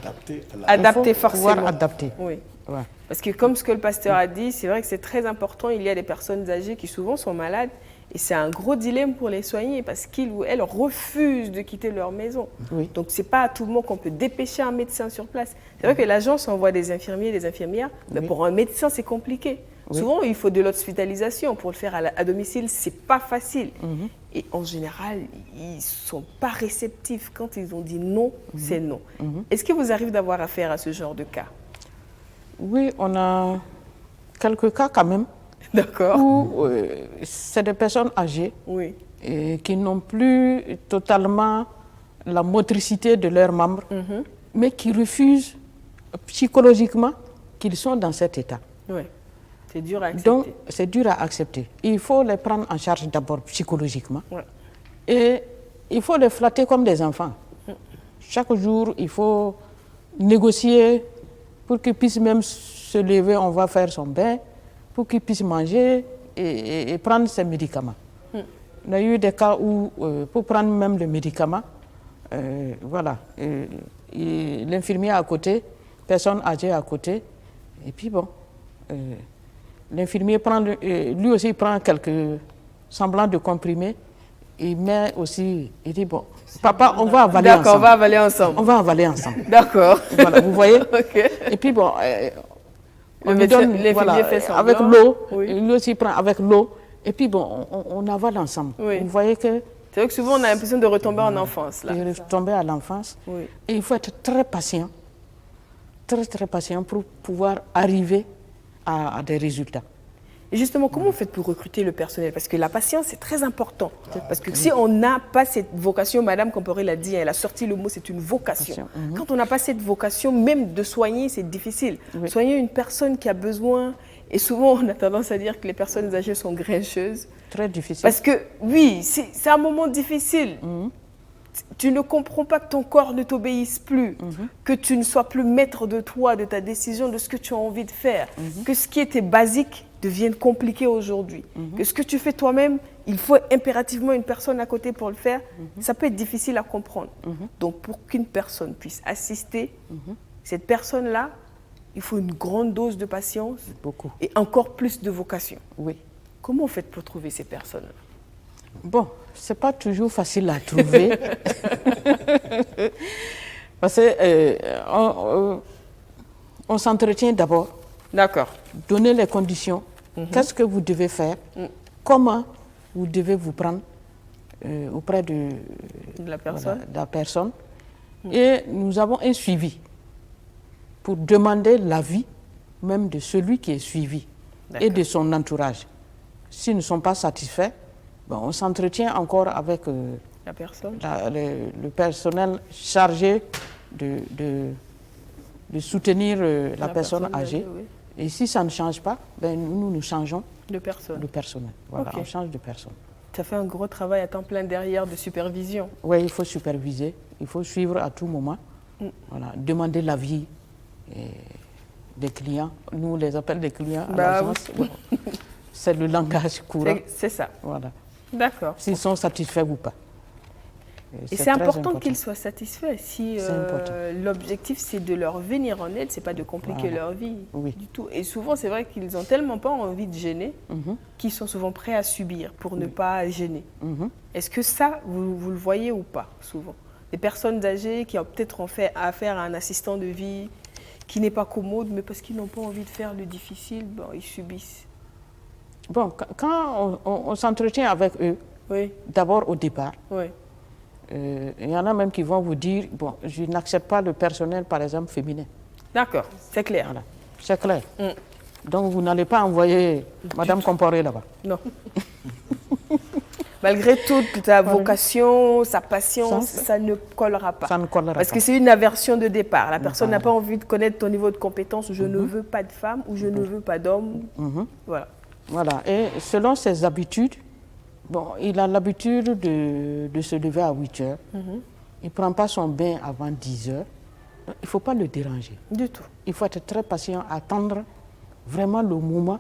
Adapter forcément. Pouvoir adapter. Oui. Ouais. Parce que comme ce que le pasteur a dit, c'est vrai que c'est très important. Il y a des personnes âgées qui souvent sont malades et c'est un gros dilemme pour les soigner parce qu'ils ou elles refusent de quitter leur maison. Oui. Donc c'est pas à tout moment qu'on peut dépêcher un médecin sur place. C'est vrai que l'agence envoie des infirmiers, des infirmières, mais pour un médecin c'est compliqué. Oui. Souvent il faut de l'hospitalisation pour le faire à domicile, c'est pas facile. Et en général, ils sont pas réceptifs. Quand ils ont dit non, c'est non. Est-ce qu'il vous arrive d'avoir affaire à ce genre de cas? Oui, on a quelques cas quand même. D'accord. Où c'est des personnes âgées qui n'ont plus totalement la motricité de leurs membres, mais qui refusent psychologiquement qu'ils sont dans cet état. Oui, c'est dur à accepter. Donc, c'est dur à accepter. Il faut les prendre en charge d'abord psychologiquement. Et il faut les flatter comme des enfants. Chaque jour, il faut négocier pour qu'ils puissent même se lever, on va faire son bain, pour qu'ils puissent manger et prendre ses médicaments. Il y a eu des cas où, pour prendre même le médicament, voilà, l'infirmier à côté, personne âgée à côté, et puis bon, l'infirmier prend, lui aussi prend quelques semblants de comprimés, il met aussi, il dit bon, papa, on va avaler ensemble. D'accord, on va avaler ensemble. On va avaler ensemble. D'accord. Voilà, vous voyez. Et puis bon, on lui donne avec l'eau, lui aussi prend avec l'eau, et puis bon, on avale ensemble. Vous voyez que... C'est vrai que souvent on a l'impression de retomber en enfance. Là. De retomber à l'enfance. Et il faut être très patient, très patient pour pouvoir arriver à des résultats. Et justement, comment vous faites pour recruter le personnel? Parce que la patience, c'est très important. Parce que si on n'a pas cette vocation, Madame Comporé l'a dit, elle a sorti le mot, c'est une vocation. Quand on n'a pas cette vocation, même de soigner, c'est difficile. Soigner une personne qui a besoin, et souvent on a tendance à dire que les personnes âgées sont grincheuses. Très difficile. Parce que oui, c'est un moment difficile. Tu ne comprends pas que ton corps ne t'obéisse plus, que tu ne sois plus maître de toi, de ta décision, de ce que tu as envie de faire, que ce qui était basique devienne compliqué aujourd'hui, que ce que tu fais toi-même, il faut impérativement une personne à côté pour le faire, ça peut être difficile à comprendre. Donc pour qu'une personne puisse assister, cette personne-là, il faut une grande dose de patience et encore plus de vocation. Oui. Comment vous faites pour trouver ces personnes-là? Bon, ce n'est pas toujours facile à trouver. Parce que on s'entretient d'abord. D'accord. Donner les conditions. Qu'est-ce que vous devez faire? Comment vous devez vous prendre auprès de la personne. Voilà, de la personne. Et nous avons un suivi pour demander l'avis même de celui qui est suivi et de son entourage. S'ils ne sont pas satisfaits, bon, on s'entretient encore avec la personne. Le personnel chargé de soutenir la personne âgée. Et si ça ne change pas, ben nous changeons de personnel. Voilà, on change de personne. Ça fait un gros travail à temps plein derrière de supervision. Oui, il faut superviser, il faut suivre à tout moment. Voilà, demander l'avis des clients. Nous, on les appelle des clients à l'agence. Bon, c'est le langage courant. C'est ça. Voilà. D'accord. S'ils sont satisfaits ou pas. Et c'est important qu'ils soient satisfaits. Si l'objectif c'est de leur venir en aide, c'est pas de compliquer leur vie du tout. Et souvent c'est vrai qu'ils ont tellement pas envie de gêner qu'ils sont souvent prêts à subir pour ne pas gêner. Est-ce que ça vous le voyez ou pas souvent? Des personnes âgées qui ont peut-être affaire à un assistant de vie qui n'est pas commode, mais parce qu'ils n'ont pas envie de faire le difficile, bon, ils subissent. Bon, quand on s'entretient avec eux, d'abord au départ. Il y en a même qui vont vous dire, bon, je n'accepte pas le personnel, par exemple, féminin. D'accord, c'est clair. Voilà. C'est clair. Donc vous n'allez pas envoyer Madame Comporé là-bas. Non. Malgré toute ta vocation, sa passion, ça ne collera pas. Ça ne collera Parce pas. que c'est une aversion de départ. La personne n'a pas envie de connaître ton niveau de compétence. Je ne veux pas de femme ou je ne veux pas d'homme. Voilà. Voilà. Et selon ses habitudes, bon, il a l'habitude de se lever à 8 heures. Il ne prend pas son bain avant 10 heures. Il ne faut pas le déranger. Du tout. Il faut être très patient, attendre vraiment le moment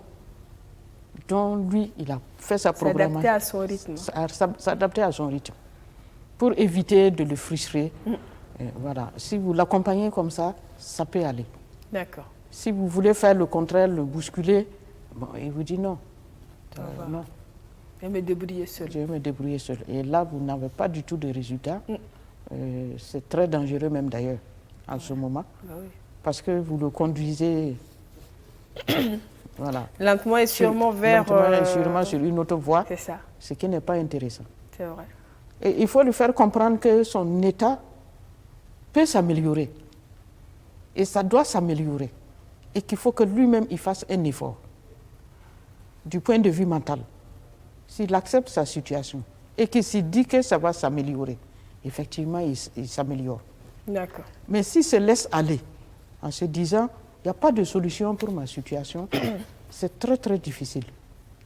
dont lui, il a fait sa programmation. S'adapter à son rythme. S'adapter à son rythme. Pour éviter de le frustrer. Et voilà. Si vous l'accompagnez comme ça peut aller. D'accord. Si vous voulez faire le contraire, le bousculer, bon, il vous dit non. Non. Je vais me débrouiller seul. Je vais me débrouiller seul. Et là, vous n'avez pas du tout de résultat. C'est très dangereux même d'ailleurs, en ce moment. Bah oui. Parce que vous le conduisez voilà, lentement et sûrement sûrement sur une autre voie. C'est ça. Ce qui n'est pas intéressant. C'est vrai. Et il faut lui faire comprendre que son état peut s'améliorer. Et ça doit s'améliorer. Et qu'il faut que lui-même il fasse un effort. Du point de vue mental. S'il accepte sa situation et qu'il se dit que ça va s'améliorer, effectivement, il s'améliore. D'accord. Mais s'il se laisse aller en se disant, il n'y a pas de solution pour ma situation, c'est très très difficile.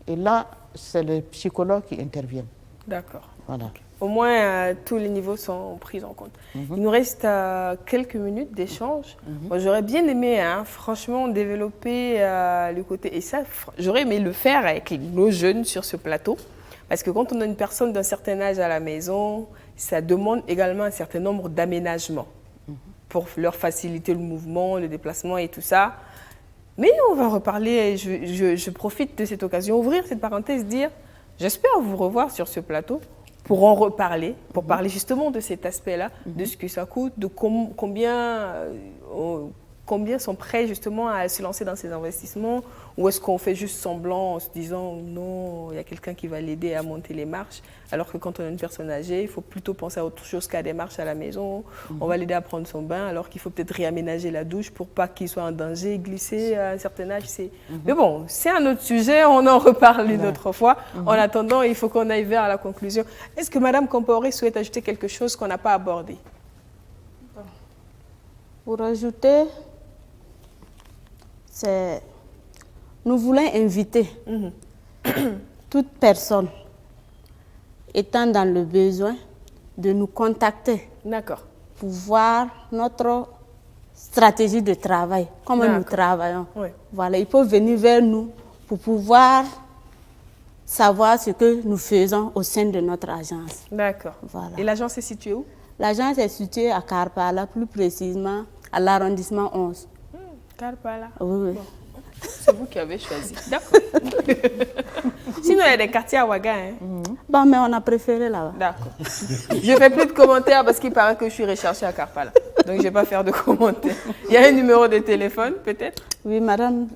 Et là, c'est les psychologues qui interviennent. D'accord. Voilà. Okay. Au moins, tous les niveaux sont pris en compte. Il nous reste quelques minutes d'échange. Moi, j'aurais bien aimé, franchement, développer le côté... Et ça, j'aurais aimé le faire avec nos jeunes sur ce plateau. Parce que quand on a une personne d'un certain âge à la maison, ça demande également un certain nombre d'aménagements pour leur faciliter le mouvement, le déplacement et tout ça. Mais on va reparler, je profite de cette occasion, ouvrir cette parenthèse, dire, j'espère vous revoir sur ce plateau pour en reparler, pour parler justement de cet aspect-là, de ce que ça coûte, de combien sont prêts justement à se lancer dans ces investissements, ou est-ce qu'on fait juste semblant en se disant non, il y a quelqu'un qui va l'aider à monter les marches, alors que quand on a une personne âgée, il faut plutôt penser à autre chose qu'à des marches à la maison, on va l'aider à prendre son bain, alors qu'il faut peut-être réaménager la douche pour pas qu'il soit en danger, glisser à un certain âge. Mais bon, c'est un autre sujet, on en reparle une autre fois. En attendant, il faut qu'on aille vers la conclusion. Est-ce que Mme Comporé souhaite ajouter quelque chose qu'on n'a pas abordé? Pour ajouter, nous voulons inviter toute personne étant dans le besoin de nous contacter. D'accord. Pour voir notre stratégie de travail, comment nous travaillons. Oui. Voilà, il faut venir vers nous pour pouvoir savoir ce que nous faisons au sein de notre agence. D'accord. Voilà. Et l'agence est située où? L'agence est située à Karpala, plus précisément à l'arrondissement 11. Karpala. Oui, oui. Bon. C'est vous qui avez choisi. D'accord. Sinon, il y a des quartiers à Ouaga. Bon, mais on a préféré là-bas. D'accord. Je ne fais plus de commentaires parce qu'il paraît que je suis recherchée à Karpala. Donc, je ne vais pas faire de commentaires. Il y a un numéro de téléphone, peut-être? Oui, madame.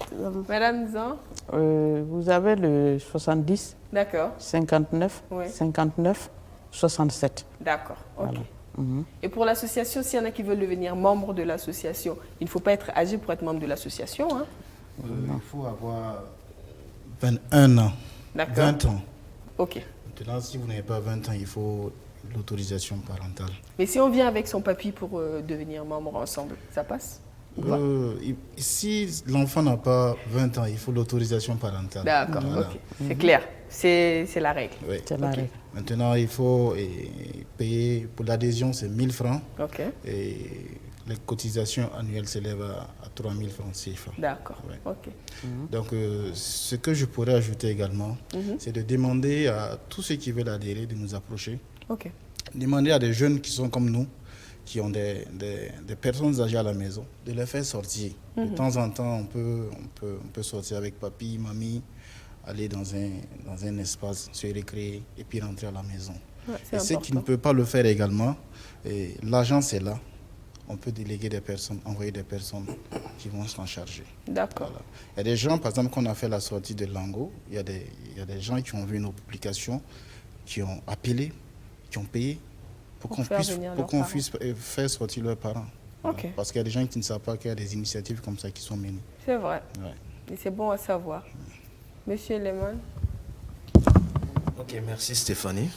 Madame Zan? Vous avez le 70 D'accord. 59 Oui. 59 67. D'accord. Ok. Voilà. Et pour l'association, s'il y en a qui veulent devenir membre de l'association, il ne faut pas être âgé pour être membre de l'association. Il faut avoir 21 ans. D'accord. 20 ans. Ok. Maintenant, si vous n'avez pas 20 ans, il faut l'autorisation parentale. Mais si on vient avec son papy pour devenir membre ensemble, ça passe? Si l'enfant n'a pas 20 ans, il faut l'autorisation parentale. D'accord, Voilà. ok. C'est clair. C'est la règle. Oui. C'est la règle. Maintenant, il faut payer pour l'adhésion, c'est 1000 francs. Ok. Et les cotisations annuelles s'élèvent à 3000 francs CFA. D'accord. Ouais. Ok. Donc, ce que je pourrais ajouter également, c'est de demander à tous ceux qui veulent adhérer de nous approcher. Ok. Demander à des jeunes qui sont comme nous, qui ont des personnes âgées à la maison, de les faire sortir. De temps en temps, on peut sortir avec papy, mamie, aller dans un espace, se récréer et puis rentrer à la maison. Ouais, et ceux qui ne peuvent pas le faire également, l'agence est là. On peut déléguer des personnes, envoyer des personnes qui vont s'en charger. D'accord. Voilà. Il y a des gens, par exemple, quand on a fait la sortie de Lango, il y a des gens qui ont vu nos publications, qui ont appelé, qui ont payé pour qu'on puisse faire sortir leurs parents. Ok. Parce qu'il y a des gens qui ne savent pas qu'il y a des initiatives comme ça qui sont menées. C'est vrai. Ouais. Et c'est bon à savoir. Monsieur Lehman. Ok, merci Stéphanie.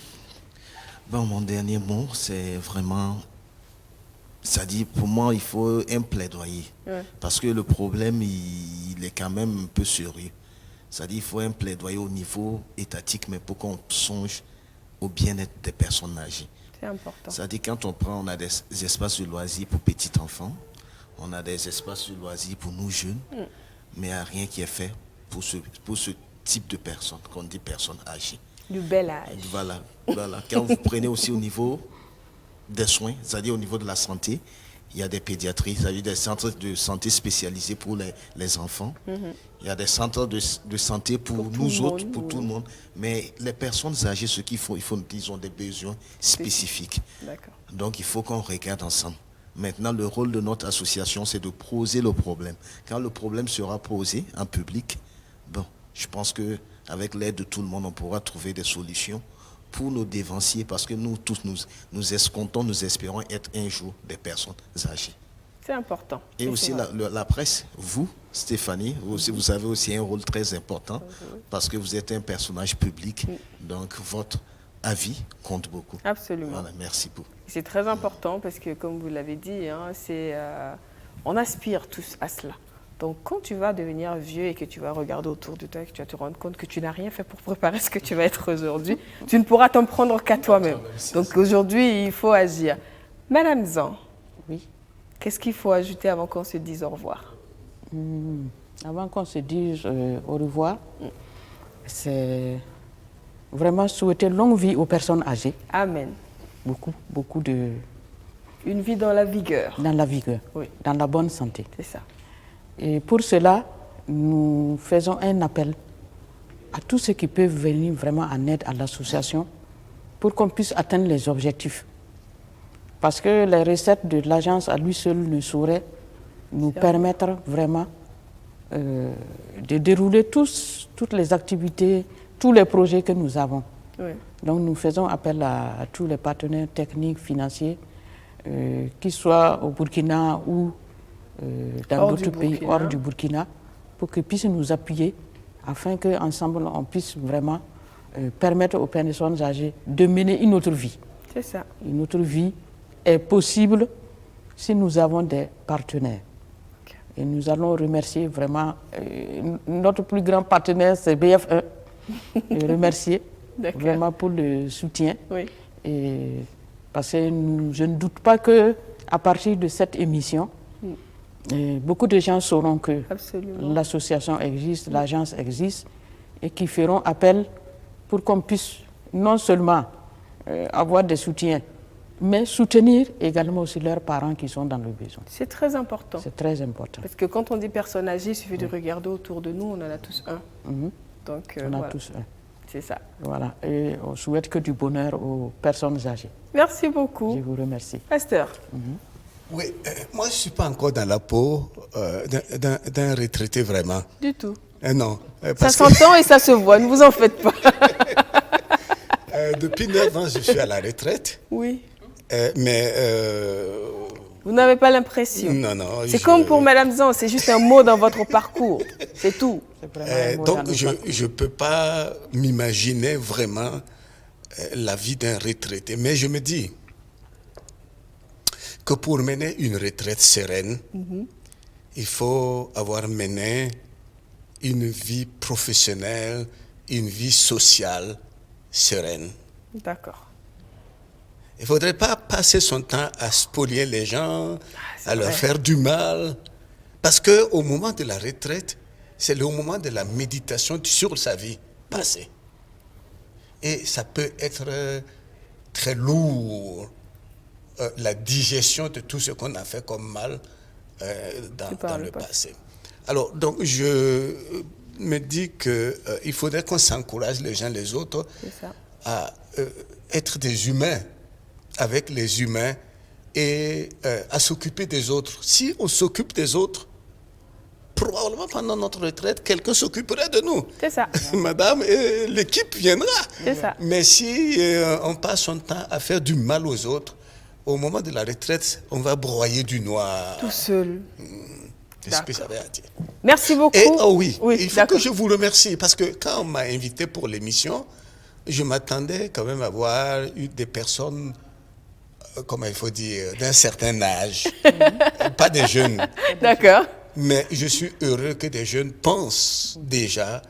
Bon, mon dernier mot, c'est vraiment, c'est-à-dire pour moi, il faut un plaidoyer. Ouais. Parce que le problème, il est quand même un peu sérieux. C'est-à-dire qu'il faut un plaidoyer au niveau étatique, mais pour qu'on songe au bien-être des personnes âgées. C'est important. C'est-à-dire quand on a des espaces de loisirs pour petits enfants, on a des espaces de loisirs pour nous jeunes, mais il n'y a rien qui est fait pour ce type de personnes, qu'on dit personnes âgées. Du bel âge. Voilà. Quand vous prenez aussi au niveau des soins, c'est-à-dire au niveau de la santé, il y a des pédiatries, c'est-à-dire des centres de santé spécialisés pour les enfants. Il y a des centres de santé pour nous autres, pour tout le monde. Mais les personnes âgées, ce qu'ils font, ils ont des besoins spécifiques. D'accord. Donc il faut qu'on regarde ensemble. Maintenant, le rôle de notre association, c'est de poser le problème. Quand le problème sera posé en public, bon, je pense qu'avec l'aide de tout le monde, on pourra trouver des solutions pour nos dévanciers, parce que nous tous, nous escomptons, nous espérons être un jour des personnes âgées. C'est important. Et aussi la presse, vous, Stéphanie, vous avez aussi un rôle très important, parce que vous êtes un personnage public, donc votre avis compte beaucoup. Absolument. Voilà, merci beaucoup. C'est très important parce que, comme vous l'avez dit, hein, on aspire tous à cela. Donc, quand tu vas devenir vieux et que tu vas regarder autour de toi et que tu vas te rendre compte que tu n'as rien fait pour préparer ce que tu vas être aujourd'hui, tu ne pourras t'en prendre qu'à toi-même. Donc, aujourd'hui, il faut agir. Madame Zan, Oui. qu'est-ce qu'il faut ajouter avant qu'on se dise au revoir? Avant qu'on se dise au revoir, c'est vraiment souhaiter longue vie aux personnes âgées. Amen. Beaucoup de... Une vie dans la vigueur. Dans la vigueur, Oui. dans la bonne santé. C'est ça. Et pour cela, nous faisons un appel à tous ceux qui peuvent venir vraiment en aide à l'association pour qu'on puisse atteindre les objectifs. Parce que les recettes de l'agence à lui seul ne sauraient nous permettre vraiment de dérouler toutes les activités, tous les projets que nous avons. Oui. Donc nous faisons appel à tous les partenaires techniques, financiers, qu'ils soient au Burkina ou dans d'autres pays hors du Burkina, pour qu'ils puissent nous appuyer afin qu'ensemble on puisse vraiment permettre aux personnes âgées de mener une autre vie. C'est ça. Une autre vie est possible si nous avons des partenaires. Okay. Et nous allons remercier vraiment notre plus grand partenaire, c'est BF1. Et remercier vraiment pour le soutien. Oui. Et parce que je ne doute pas qu'à partir de cette émission, beaucoup de gens sauront que l'association existe, l'agence existe, et qui feront appel pour qu'on puisse non seulement avoir des soutiens, mais soutenir également aussi leurs parents qui sont dans le besoin. C'est très important. C'est très important. Parce que quand on dit personnes âgées, il suffit de regarder autour de nous, on en a tous un. Donc, on a tous un. C'est ça. Voilà. Et on souhaite que du bonheur aux personnes âgées. Merci beaucoup. Je vous remercie. Pasteur. Oui, moi je ne suis pas encore dans la peau d'un retraité vraiment. Du tout. Non. Ça s'entend et ça se voit, ne vous en faites pas. Depuis 9 ans, je suis à la retraite. Oui. Mais... vous n'avez pas l'impression? Non, non. C'est comme pour Madame Zan, c'est juste un mot dans votre parcours. C'est tout. Donc je ne peux pas m'imaginer vraiment la vie d'un retraité. Mais je me dis que pour mener une retraite sereine, il faut avoir mené une vie professionnelle, une vie sociale sereine. D'accord. Il ne faudrait pas passer son temps à spolier les gens, à leur faire du mal. Parce qu'au moment de la retraite, c'est le moment de la méditation sur sa vie passée. Et ça peut être très lourd, la digestion de tout ce qu'on a fait comme mal dans le passé. Alors, donc, je me dis qu'il faudrait qu'on s'encourage les uns les autres à être des humains avec les humains et à s'occuper des autres. Si on s'occupe des autres, probablement pendant notre retraite, quelqu'un s'occuperait de nous. C'est ça. Madame, l'équipe viendra. C'est ça. Mais si on passe son temps à faire du mal aux autres, au moment de la retraite, on va broyer du noir. Tout seul. C'est ce que j'avais à dire. Merci beaucoup. Et oh oui, il faut d'accord. que je vous remercie parce que quand on m'a invité pour l'émission, je m'attendais quand même à voir des personnes, comment il faut dire, d'un certain âge, pas des jeunes. D'accord. Mais je suis heureux que des jeunes pensent déjà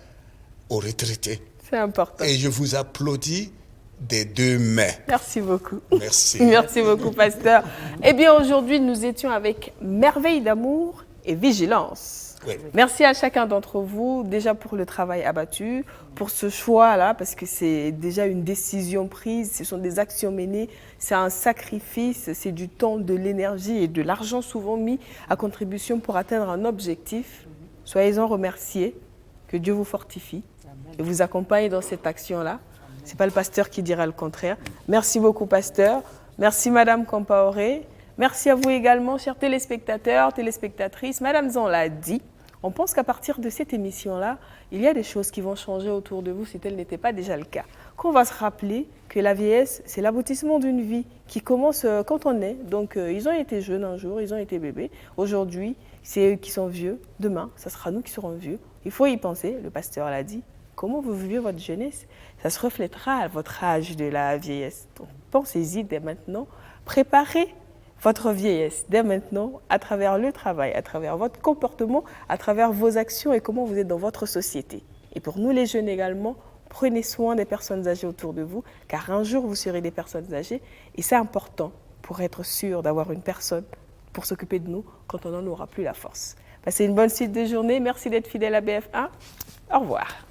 aux retraités. C'est important. Et je vous applaudis des deux mains. Merci beaucoup. Merci. Merci beaucoup, pasteur. Eh bien, aujourd'hui, nous étions avec Merveille d'amour et vigilance. Oui. Merci à chacun d'entre vous, déjà pour le travail abattu, pour ce choix-là, parce que c'est déjà une décision prise, ce sont des actions menées, c'est un sacrifice, c'est du temps, de l'énergie et de l'argent souvent mis à contribution pour atteindre un objectif. Soyez-en remerciés, que Dieu vous fortifie et vous accompagne dans cette action-là. Ce n'est pas le pasteur qui dira le contraire. Merci beaucoup, pasteur. Merci, Madame Compaoré. Merci à vous également, chers téléspectateurs, téléspectatrices. Madame Zan l'a dit, on pense qu'à partir de cette émission-là, il y a des choses qui vont changer autour de vous si tel n'était pas déjà le cas. Qu'on va se rappeler que la vieillesse, c'est l'aboutissement d'une vie qui commence quand on est. Donc, ils ont été jeunes un jour, ils ont été bébés. Aujourd'hui, c'est eux qui sont vieux. Demain, ça sera nous qui serons vieux. Il faut y penser, le pasteur l'a dit. Comment vous vivez votre jeunesse, ça se reflètera à votre âge de la vieillesse. Donc, pensez-y dès maintenant. Préparez votre vieillesse dès maintenant à travers le travail, à travers votre comportement, à travers vos actions et comment vous êtes dans votre société. Et pour nous les jeunes également, prenez soin des personnes âgées autour de vous, car un jour vous serez des personnes âgées et c'est important pour être sûr d'avoir une personne pour s'occuper de nous quand on n'en aura plus la force. Passez une bonne suite de journée, merci d'être fidèle à BF1, au revoir.